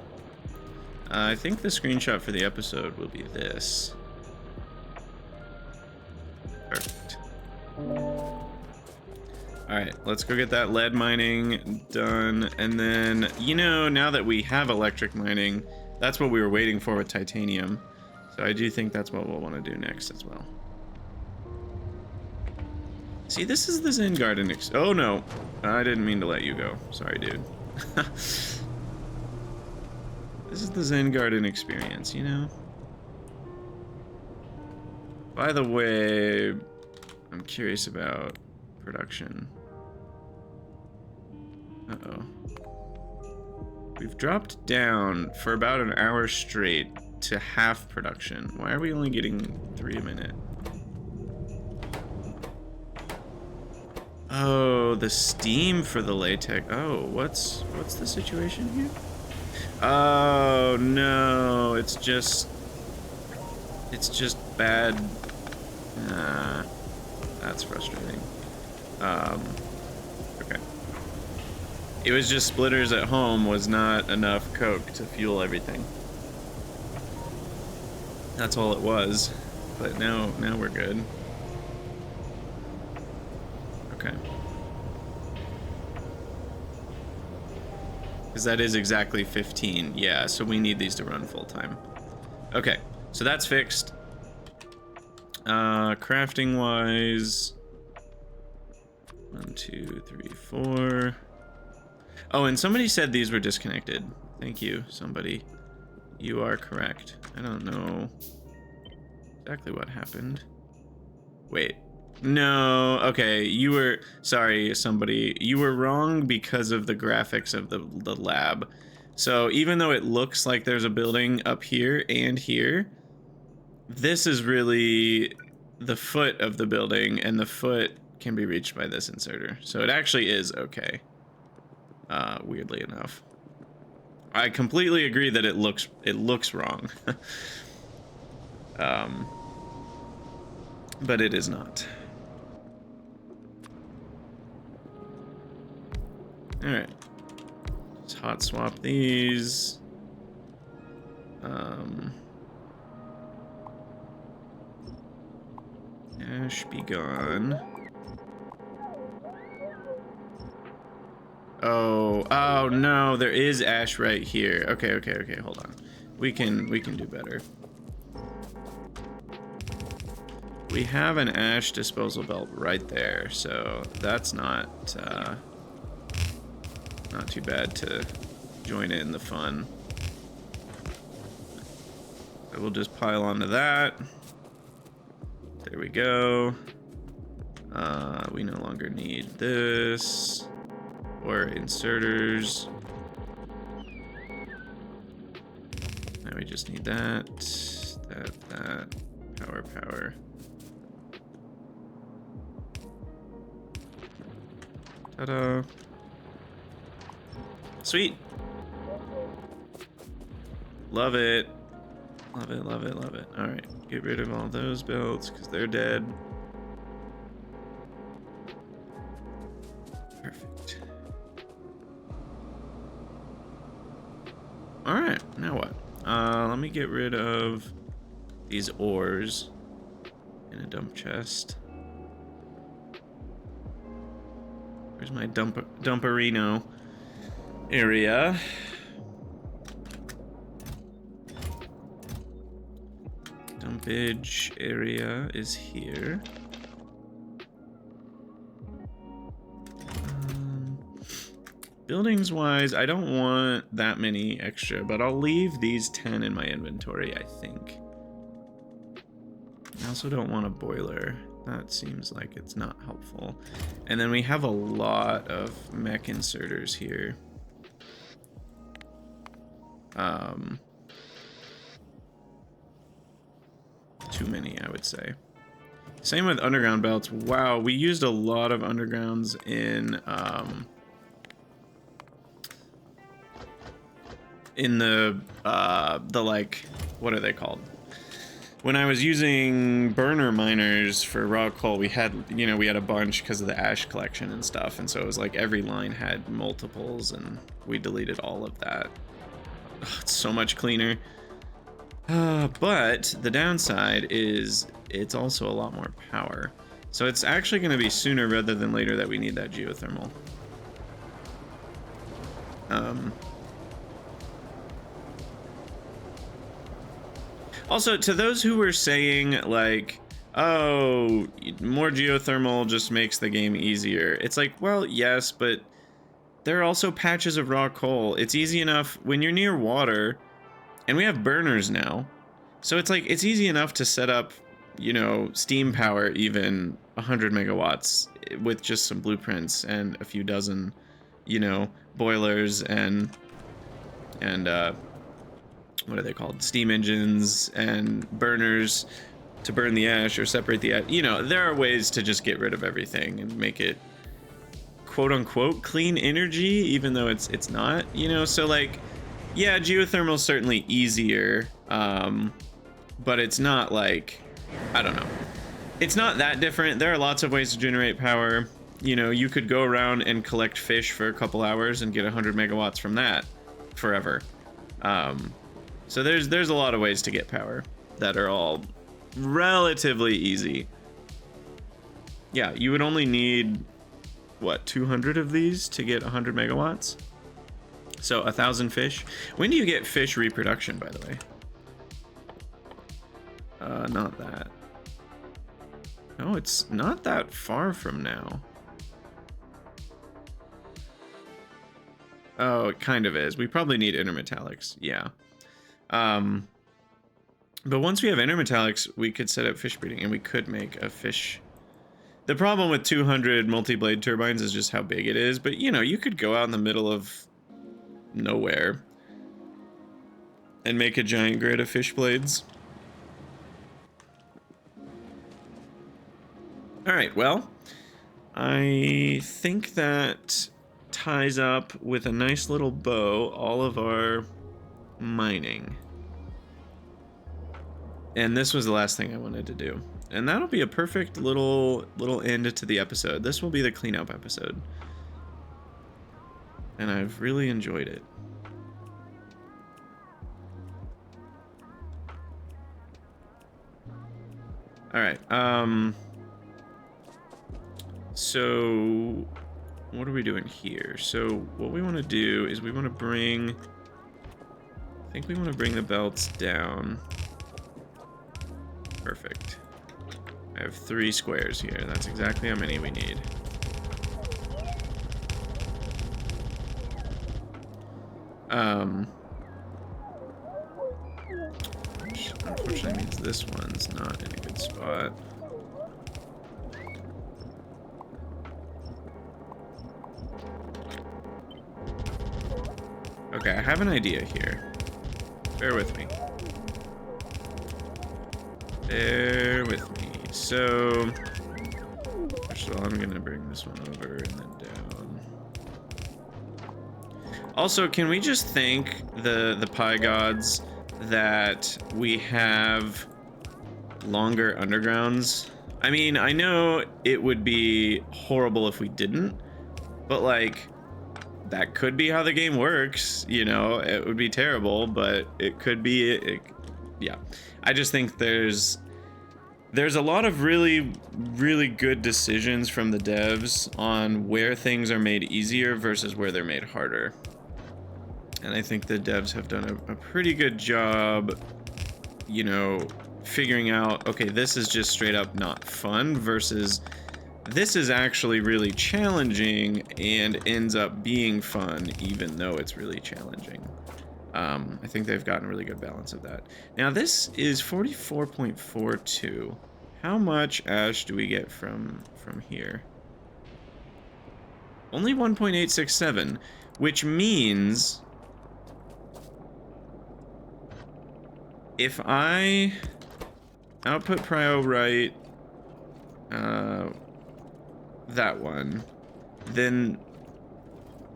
I think the screenshot for the episode will be this. Perfect. Alright, let's go get that lead mining done. And then, you know, now that we have electric mining, that's what we were waiting for with titanium. So I do think that's what we'll want to do next as well. See, this is the Zen Garden oh no, I didn't mean to let you go. Sorry, dude. This is the Zen Garden experience, you know? By the way, I'm curious about production. Uh-oh. We've dropped down for about an hour straight to half production. Why are we only getting 3 a minute? Oh, the steam for the latex. Oh, what's the situation here? Oh no, it's just bad. That's frustrating. Okay. It was just splitters at home was not enough coke to fuel everything. That's all it was. But now we're good. Okay. Because that is exactly 15. Yeah, so we need these to run full time. Okay, so that's fixed. Crafting wise. 1, 2, 3, 4. Oh, and somebody said these were disconnected. Thank you, somebody. You are correct. I don't know exactly what happened. Wait. No, okay, you were, sorry, somebody. You were wrong because of the graphics of the lab. So even though it looks like there's a building up here and here, this is really the foot of the building, and the foot can be reached by this inserter. So it actually is okay. Weirdly enough. I completely agree that it looks wrong. But it is not. Alright. Let's hot swap these. Ash be gone. Oh no, there is ash right here. Okay, hold on. We can do better. We have an ash disposal belt right there, so that's not too bad to join in the fun. So we'll just pile onto that. There we go. We no longer need this or inserters. Now we just need that, power. Ta-da. Sweet. Love it. Love it. All right, get rid of all those belts because they're dead. Perfect. All right, now what? Let me get rid of these ores in a dump chest. Where's my dumperino area? Dumpage area is here. Buildings wise, I don't want that many extra, but I'll leave these 10 in my inventory, I think. I also don't want a boiler. That seems like it's not helpful. And then we have a lot of mech inserters here. Too many, I would say. Same with underground belts. Wow, we used a lot of undergrounds in the like, what are they called? When I was using burner miners for raw coal, we had a bunch because of the ash collection and stuff, and so it was like every line had multiples, and we deleted all of that. Ugh, it's so much cleaner. But the downside is it's also a lot more power. So it's actually going to be sooner rather than later that we need that geothermal. Also, to those who were saying, like, oh, more geothermal just makes the game easier. It's like, well, yes, but there are also patches of raw coal. It's easy enough when you're near water, and we have burners now. So it's like, it's easy enough to set up, steam power, even 100 megawatts with just some blueprints and a few dozen, boilers and what are they called? Steam engines and burners to burn the ash or separate the ash. There are ways to just get rid of everything and make it quote unquote clean energy, even though it's not, you know. So like, yeah, geothermal is certainly easier, but it's not like, I don't know, it's not that different. There are lots of ways to generate power. You know, you could go around and collect fish for a couple hours and get 100 megawatts from that forever. So there's a lot of ways to get power that are all relatively easy. Yeah, you would only need, what, 200 of these to get 100 megawatts? So 1,000 fish. When do you get fish reproduction, by the way? Not that. No, it's not that far from now. Oh, it kind of is. We probably need intermetallics, yeah. But once we have intermetallics, we could set up fish breeding, and we could make a fish. The problem with 200 multi-blade turbines is just how big it is, but you know, you could go out in the middle of nowhere and make a giant grid of fish blades. All right, well, I think that ties up with a nice little bow all of our mining. And this was the last thing I wanted to do. And that'll be a perfect little end to the episode. This will be the cleanup episode. And I've really enjoyed it. All right, so what are we doing here? So what we want to do is we want to bring, I think we want to bring the belts down. Perfect. I have 3 squares here. That's exactly how many we need. Which unfortunately means this one's not in a good spot. Okay, I have an idea here. Bear with me. Bear with me. So, first of all, I'm gonna bring this one over and then down. Also, can we just thank the Pi gods that we have longer undergrounds? I mean, I know it would be horrible if we didn't, but like, that could be how the game works, you know. It would be terrible, but it could be, yeah. I just think there's a lot of really good decisions from the devs on where things are made easier versus where they're made harder. And I think the devs have done a pretty good job, you know, figuring out, okay, this is just straight up not fun versus this is actually really challenging and ends up being fun even though it's really challenging. I think they've gotten a really good balance of that. Now this is 44.42. How much ash do we get from here? Only 1.867, which means if I output prio right, that one, then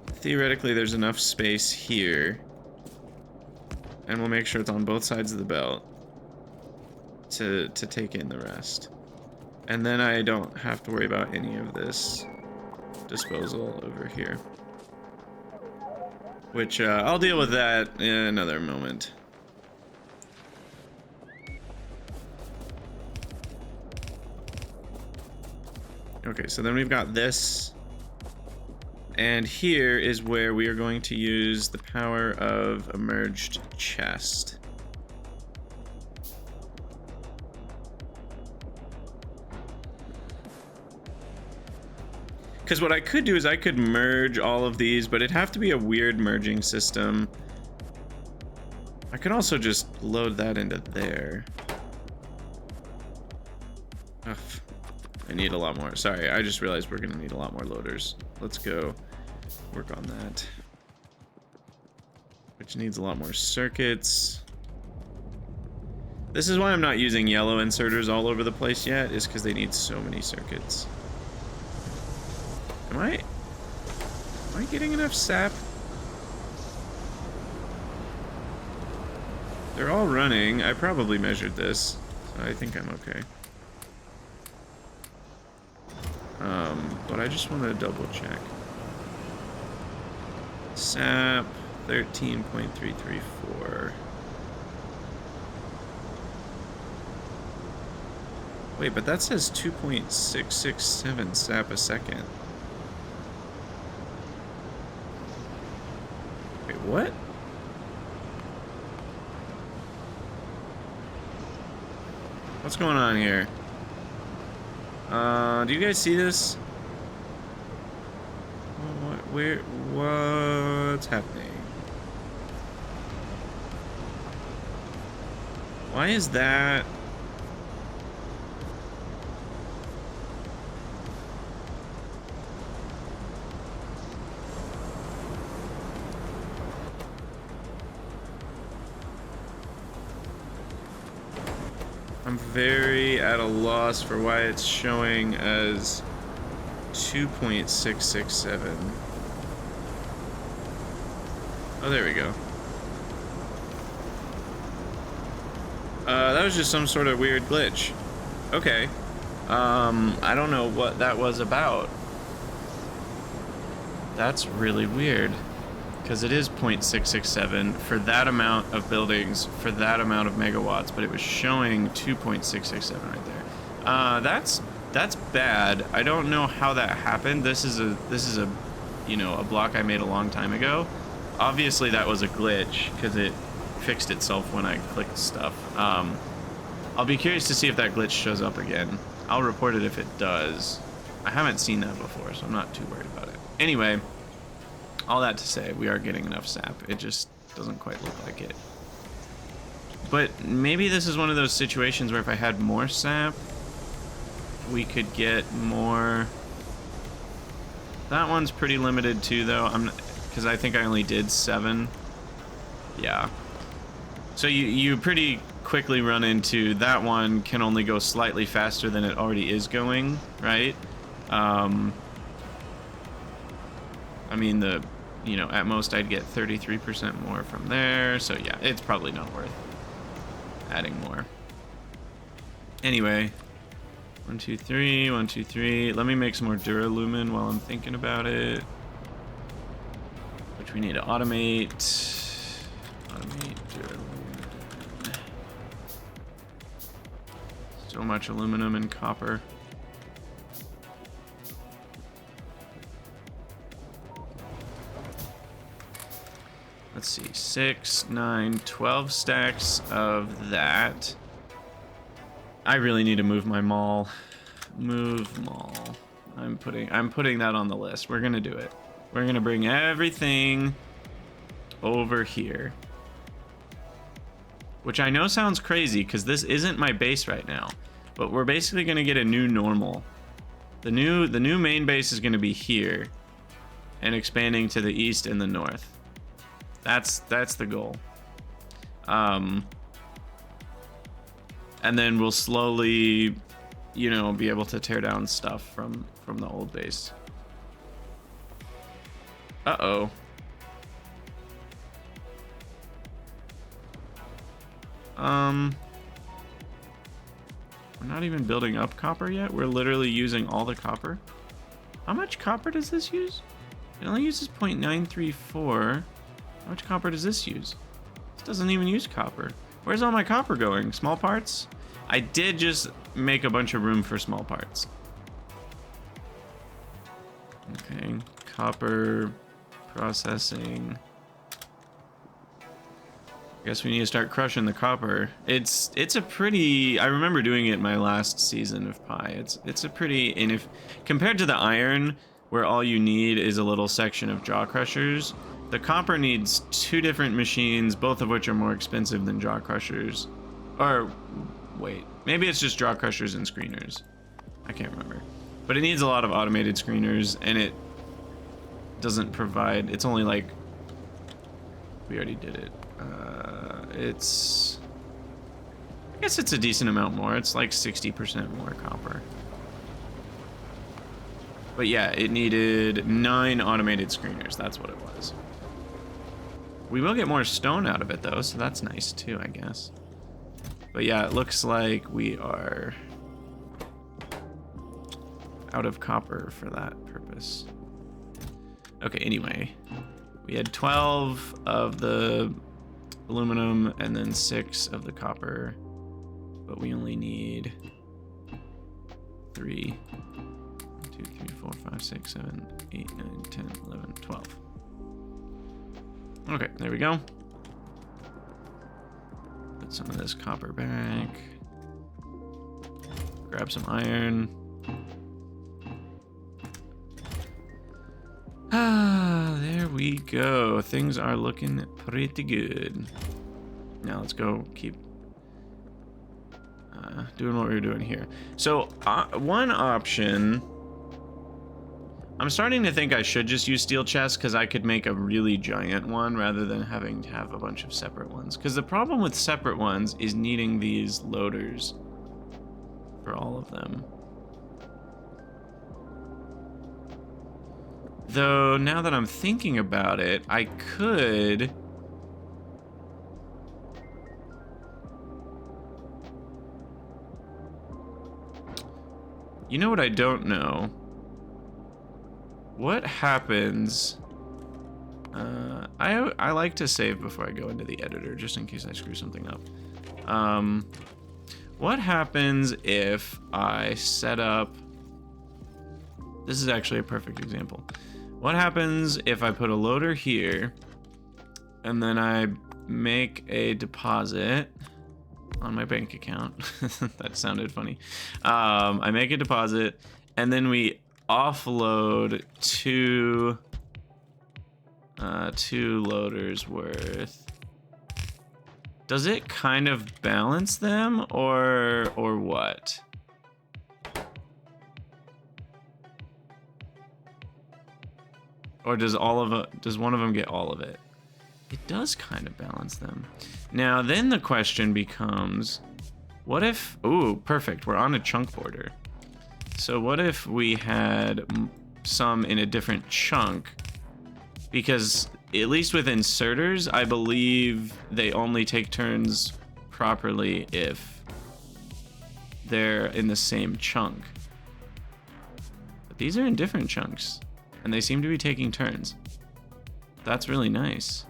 theoretically there's enough space here, and we'll make sure it's on both sides of the belt to take in the rest, and then I don't have to worry about any of this disposal over here, which I'll deal with that in another moment. Okay, so then we've got this, and here is where we are going to use the power of a merged chest. Because what I could do is I could merge all of these, but it'd have to be a weird merging system. I could also just load that into there. Ugh. I need a lot more. Sorry, I just realized we're gonna need a lot more loaders. Let's go work on that. Which needs a lot more circuits. This is why I'm not using yellow inserters all over the place yet, is because they need so many circuits. Am I? Am I getting enough sap? They're all running. I probably measured this, so I think I'm okay. But I just want to double check. Sap 13.334. Wait, but that says 2.667 sap a second. Wait, what? What's going on here? Do you guys see this? What's happening? Why is that? I'm very at a loss for why it's showing as 2.667. Oh, there we go. That was just some sort of weird glitch. Okay. I don't know what that was about. That's really weird. Because it is 0.667 for that amount of buildings, for that amount of megawatts, but it was showing 2.667 right there. That's bad. I don't know how that happened. This is a you know, a block I made a long time ago. Obviously that was a glitch because it fixed itself when I clicked stuff. I'll be curious to see if that glitch shows up again. I'll report it if it does. I haven't seen that before, so I'm not too worried about it. Anyway, all that to say, we are getting enough sap. It just doesn't quite look like it. But maybe this is one of those situations where if I had more sap, we could get more. That one's pretty limited too, though. Because I think I only did 7. Yeah. So you pretty quickly run into that one can only go slightly faster than it already is going, right? I mean, you know, at most I'd get 33% more from there. So yeah, it's probably not worth adding more. Anyway, 1, 2, 3, 1, 2, 3. Let me make some more Duralumin while I'm thinking about it. Which we need to automate. Automate Duralumin. So much aluminum and copper. Let's see, 6, 9, 12 stacks of that. I really need to move my mall. Move mall. I'm putting that on the list. We're gonna do it. We're gonna bring everything over here. Which I know sounds crazy because this isn't my base right now. But we're basically gonna get a new normal. The new main base is gonna be here. And expanding to the east and the north. That's the goal. And then we'll slowly, you know, be able to tear down stuff from the old base. Uh-oh. We're not even building up copper yet. We're literally using all the copper. How much copper does this use? It only uses 0.934. How much copper does this use? This doesn't even use copper. Where's all my copper going? Small parts? I did just make a bunch of room for small parts. Okay, copper processing. I guess we need to start crushing the copper. It's a pretty. I remember doing it in my last season of Pi. It's a pretty. And if compared to the iron, where all you need is a little section of jaw crushers, the copper needs 2 different machines, both of which are more expensive than jaw crushers. Or wait, maybe it's just jaw crushers and screeners. I can't remember. But it needs a lot of automated screeners, and it doesn't provide. It's only like. We already did it. It's. I guess it's a decent amount more. It's like 60% more copper. But yeah, it needed 9 automated screeners. That's what it was. We will get more stone out of it though, so that's nice too, I guess. But yeah, it looks like we are out of copper for that purpose. Okay, anyway, we had 12 of the aluminum and then 6 of the copper, but we only need 3. 1, 2, 3, 4, 5, 6, 7, 8, 9, 10, 11, 12. Okay, there we go. Put some of this copper back. Grab some iron. Ah, there we go. Things are looking pretty good. Now let's go keep doing what we were doing here. So one option, I'm starting to think I should just use steel chests because I could make a really giant one rather than having to have a bunch of separate ones. Because the problem with separate ones is needing these loaders for all of them. Though, now that I'm thinking about it, I could... You know what I don't know? What happens... I like to save before I go into the editor, just in case I screw something up. What happens if I set up... This is actually a perfect example. What happens if I put a loader here, and then I make a deposit on my bank account? That sounded funny. I make a deposit, and then we offload two loaders worth. Does it kind of balance them, or what? Or does one of them get all of it? It does kind of balance them. Now, then the question becomes, what if... Ooh, perfect. We're on a chunk border. So what if we had some in a different chunk? Because at least with inserters, I believe they only take turns properly if they're in the same chunk. But these are in different chunks, and they seem to be taking turns. That's really nice.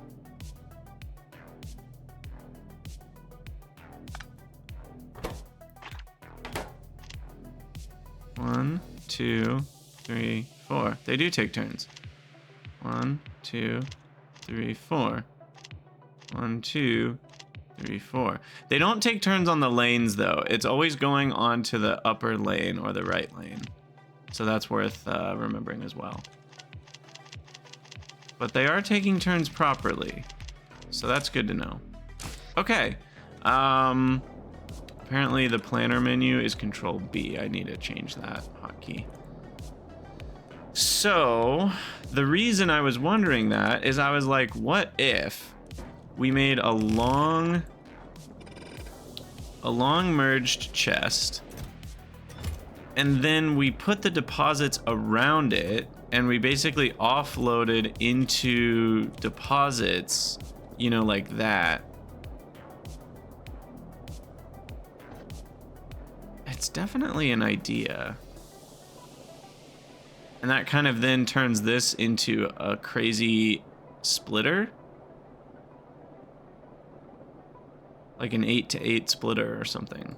One, 2, 3, 4. They do take turns. 1, 2, 3, 4. 1, 2, 3, 4. They don't take turns on the lanes though. It's always going on to the upper lane or the right lane. So that's worth remembering as well. But they are taking turns properly. So that's good to know. Okay. Apparently the planner menu is Control B. I need to change that hotkey. So the reason I was wondering that is I was like, what if we made a long merged chest, and then we put the deposits around it, and we basically offloaded into deposits, you know, like that. It's definitely an idea. And that kind of then turns this into a crazy splitter. Like an 8-to-8 splitter or something.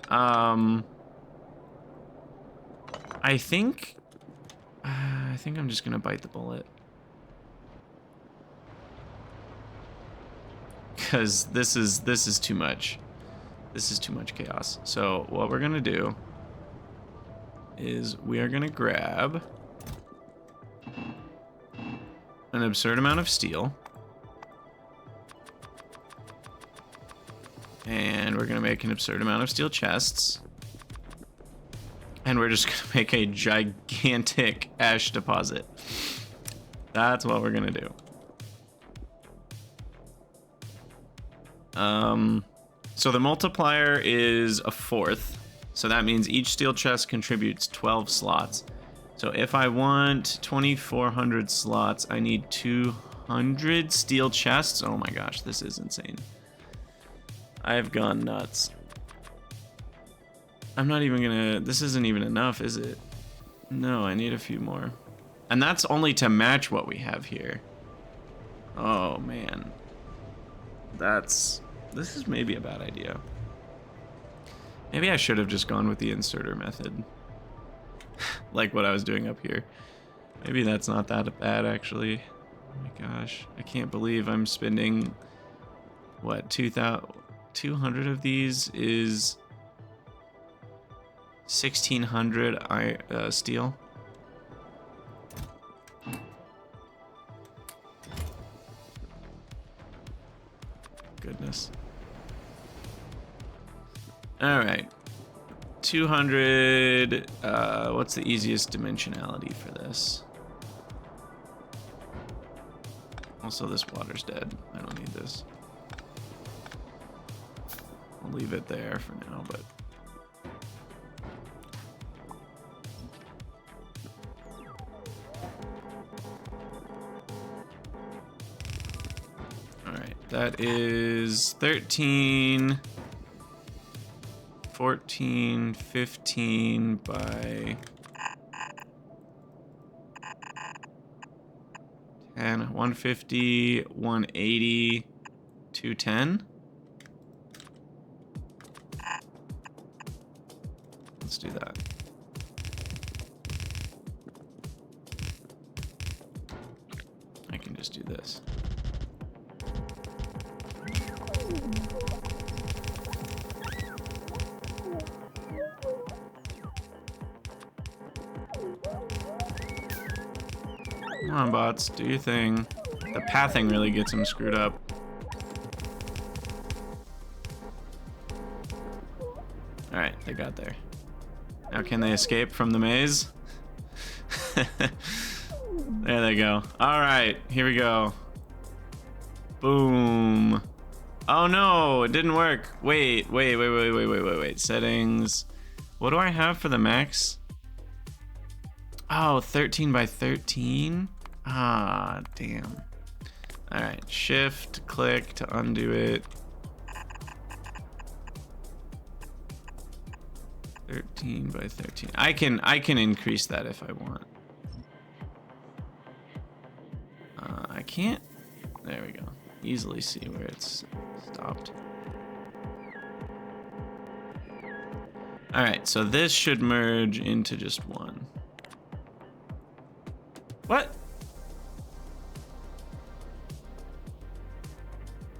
I think I'm just gonna bite the bullet. Because this is too much. This is too much chaos. So what we're gonna do is we are gonna grab an absurd amount of steel. And we're gonna make an absurd amount of steel chests. And we're just gonna make a gigantic ash deposit. That's what we're gonna do. So the multiplier is a 4th. So that means each steel chest contributes 12 slots. So if I want 2,400 slots, I need 200 steel chests. Oh my gosh, this is insane. I've gone nuts. I'm not even gonna, this isn't even enough, is it? No, I need a few more. And that's only to match what we have here. Oh man. This is maybe a bad idea. Maybe I should have just gone with the inserter method. Like what I was doing up here. Maybe that's not that bad actually. Oh my gosh, I can't believe I'm spending, what, 200 of these is 1,600 steel. Goodness. All right. 200, what's the easiest dimensionality for this? Also, this water's dead. I don't need this. I'll leave it there for now, but... Alright, that is 13... 14, 15 by 10, 150, 180, 210. Let's do that. I can just do this. Come on, bots, do your thing. The pathing really gets them screwed up. Alright, they got there. Now can they escape from the maze? There they go. Alright, here we go. Boom. Oh no, it didn't work. Wait. Settings. What do I have for the max? Oh, 13 by 13? Ah, damn. Alright, shift, click to undo it. 13 by 13. I can increase that if I want. I can't. There we go. Easily see where it's stopped. Alright, so this should merge into just one. What?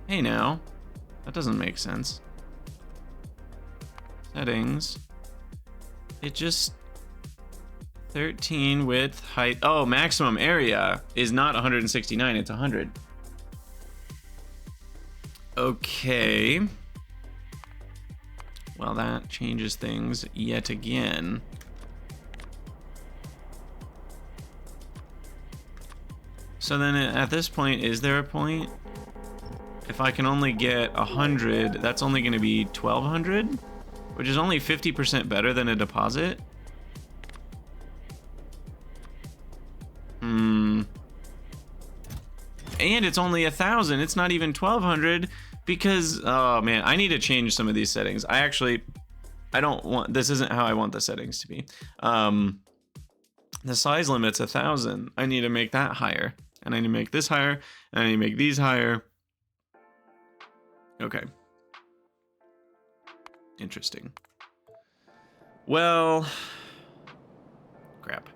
Hey now. That doesn't make sense. Settings. It just... 13 width, height... Oh, maximum area is not 169, it's 100. Okay. Well, that changes things yet again. So then at this point, is there a point? If I can only get 100, that's only going to be 1,200, which is only 50% better than a deposit. And it's only 1,000. It's not even 1,200 because, oh man, I need to change some of these settings. I don't want, this isn't how I want the settings to be. The size limit's 1,000. I need to make that higher. And I need to make this higher, and I need to make these higher. Okay. Interesting. Well, crap.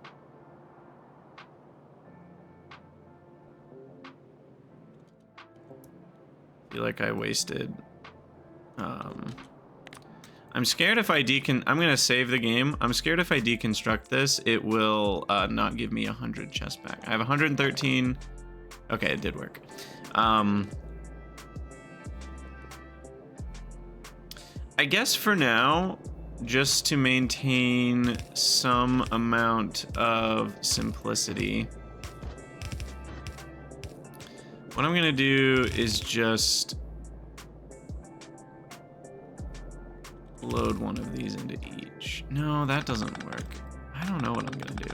I feel like I wasted. I'm scared if I I'm gonna save the game. I'm scared if I deconstruct this, it will not give me 100 chests back. I have 113. Okay, it did work. I guess for now, just to maintain some amount of simplicity, what I'm gonna do is just load one of these into each. No, that doesn't work. I don't know what I'm gonna do.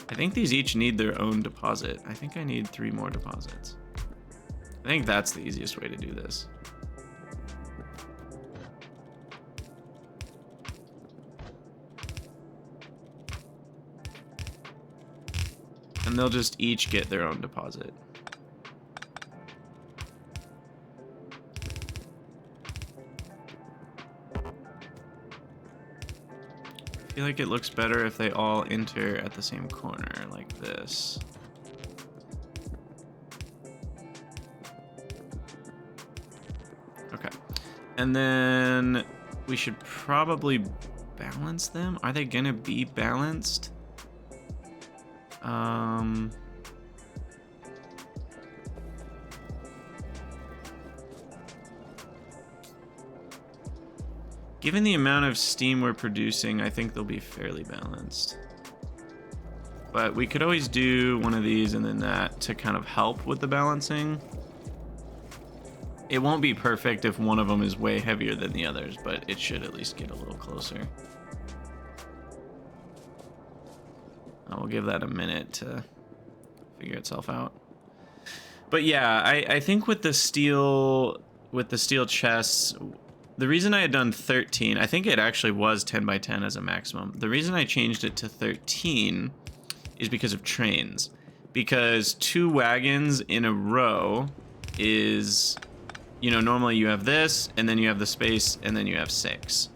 I think these each need their own deposit. I think I need 3 more deposits. I think that's the easiest way to do this. And they'll just each get their own deposit. I feel like it looks better if they all enter at the same corner, like this. Okay. And then we should probably balance them. Are they gonna be balanced? Given the amount of steam we're producing, I think they'll be fairly balanced. But we could always do one of these and then that to kind of help with the balancing. It won't be perfect if one of them is way heavier than the others, but it should at least get a little closer. I will give that a minute to figure itself out. But yeah, I think with the steel chests, the reason I had done 13, I think it actually was 10 by 10 as a maximum. The reason I changed it to 13 is because of trains. Because 2 wagons in a row is, you know, normally you have this, and then you have the space, and then you have 6.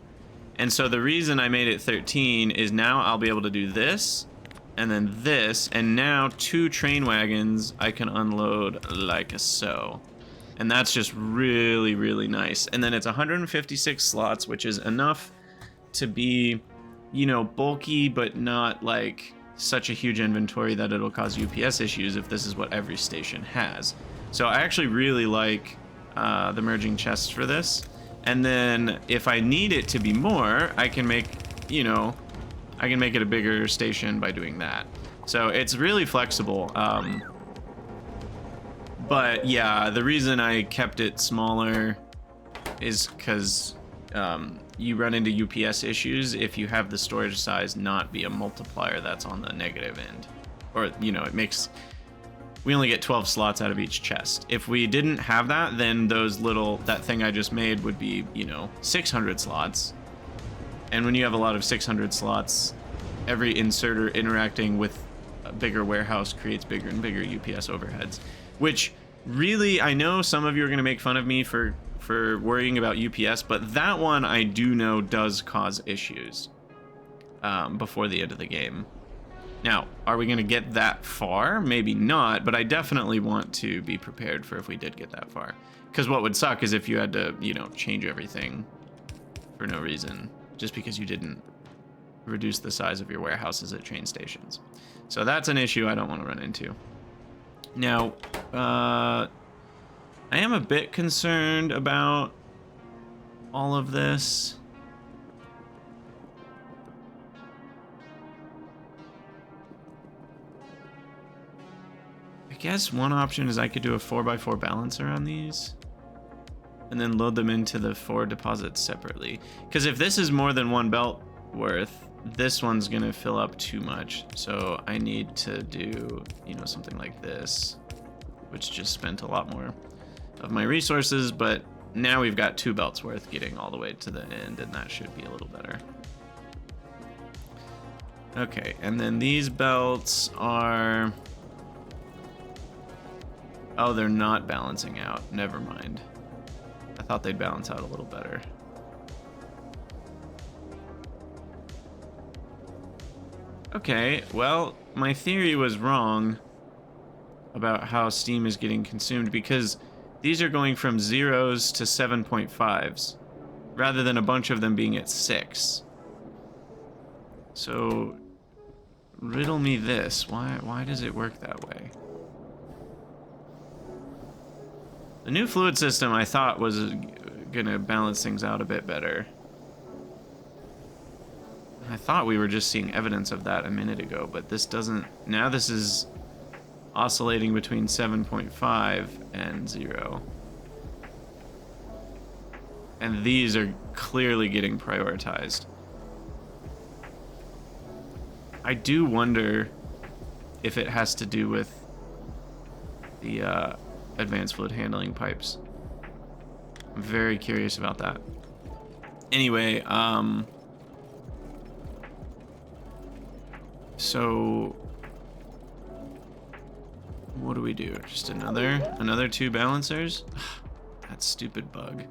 And so the reason I made it 13 is now I'll be able to do this, and then this, and now 2 train wagons I can unload like so. And that's just really, really nice. And then it's 156 slots, which is enough to be, you know, bulky, but not like such a huge inventory that it'll cause UPS issues if this is what every station has. So I actually really like the merging chests for this. And then if I need it to be more, I can make, you know, I can make it a bigger station by doing that. So it's really flexible. But yeah, the reason I kept it smaller is because you run into UPS issues if you have the storage size not be a multiplier that's on the negative end. Or, you know, it makes... We only get 12 slots out of each chest. If we didn't have that, then that thing I just made would be, you know, 600 slots. And when you have a lot of 600 slots, every inserter interacting with a bigger warehouse creates bigger and bigger UPS overheads. Which really, I know some of you are going to make fun of me for worrying about UPS, but that one I do know does cause issues before the end of the game. Now, are we going to get that far? Maybe not, but I definitely want to be prepared for if we did get that far. Because what would suck is if you had to, you know, change everything for no reason, just because you didn't reduce the size of your warehouses at train stations. So that's an issue I don't want to run into. Now, I am a bit concerned about all of this. I guess one option is I could do a 4x4 balancer on these and then load them into the 4 deposits separately. Because if this is more than 1 belt worth, this one's gonna fill up too much. So I need to do, you know, something like this, which just spent a lot more of my resources, but now we've got 2 belts worth getting all the way to the end, and that should be a little better. Okay, and then these belts are... Oh, they're not balancing out. Never mind. I thought they'd balance out a little better. Okay, well, my theory was wrong about how steam is getting consumed, because these are going from 0s to 7.5s, rather than a bunch of them being at 6. So, riddle me this. Why does it work that way? The new fluid system I thought was gonna balance things out a bit better. I thought we were just seeing evidence of that a minute ago, but this doesn't... Now this is oscillating between 7.5 and 0. And these are clearly getting prioritized. I do wonder if it has to do with the advanced fluid handling pipes. I'm very curious about that. Anyway, so what do we do? Just another 2 balancers? That stupid bug.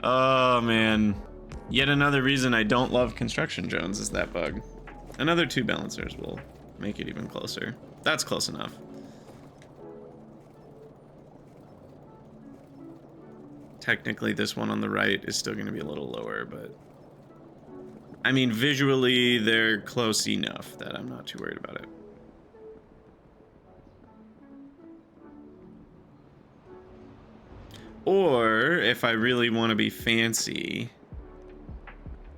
Oh man. Yet another reason I don't love construction drones is that bug. Another 2 balancers will make it even closer. That's close enough. Technically, this one on the right is still going to be a little lower, but I mean, visually, they're close enough that I'm not too worried about it. Or, if I really want to be fancy,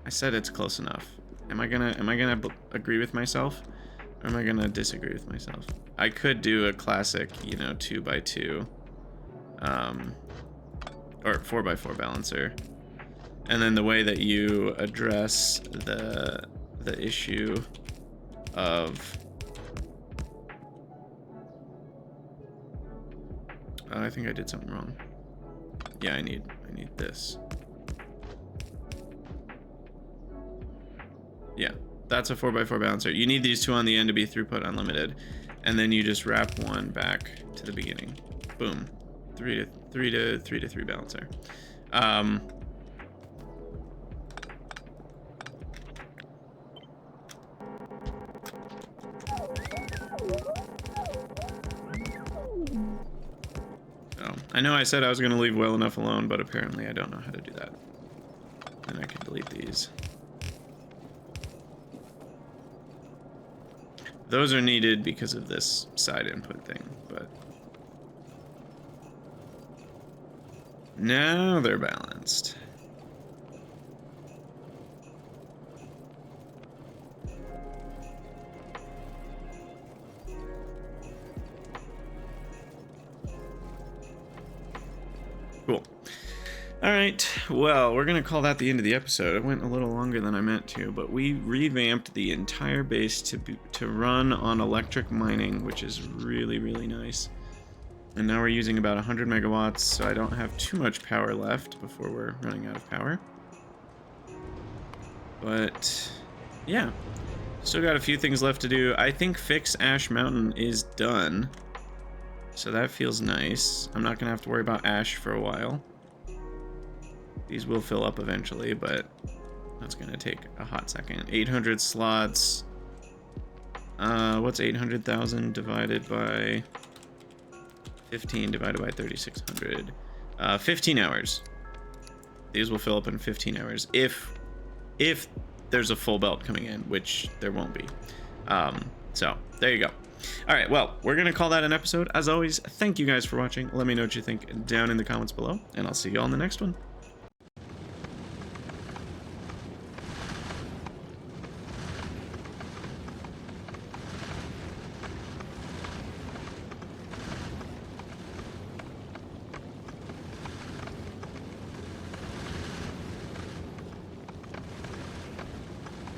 I said it's close enough. Am I gonna agree with myself? Or am I gonna disagree with myself? I could do a classic, you know, 2x2, or 4x4 balancer. And then the way that you address the issue of I think I did something wrong. Yeah, I need this. Yeah, that's a 4x4 balancer. You need these 2 on the end to be throughput unlimited, and then you just wrap one back to the beginning. Boom, 3 to 3 balancer. I know I said I was going to leave well enough alone, but apparently I don't know how to do that. And I can delete these. Those are needed because of this side input thing, but now they're balanced. Cool. All right, well, we're gonna call that the end of the episode. It went a little longer than I meant to, but we revamped the entire base to run on electric mining, which is really, really nice. And now we're using about 100 megawatts, so I don't have too much power left before we're running out of power. But yeah, still got a few things left to do. I think Fix Ash Mountain is done, so that feels nice. I'm not gonna have to worry about ash for a while. These will fill up eventually, but that's gonna take a hot second. 800 slots. What's 800,000 divided by 15 divided by 3,600? 15 hours. These will fill up in 15 hours if there's a full belt coming in, which there won't be. So there you go. All right, well, we're gonna call that an episode. As always, thank you guys for watching. Let me know what you think down in the comments below, and I'll see you all in the next one.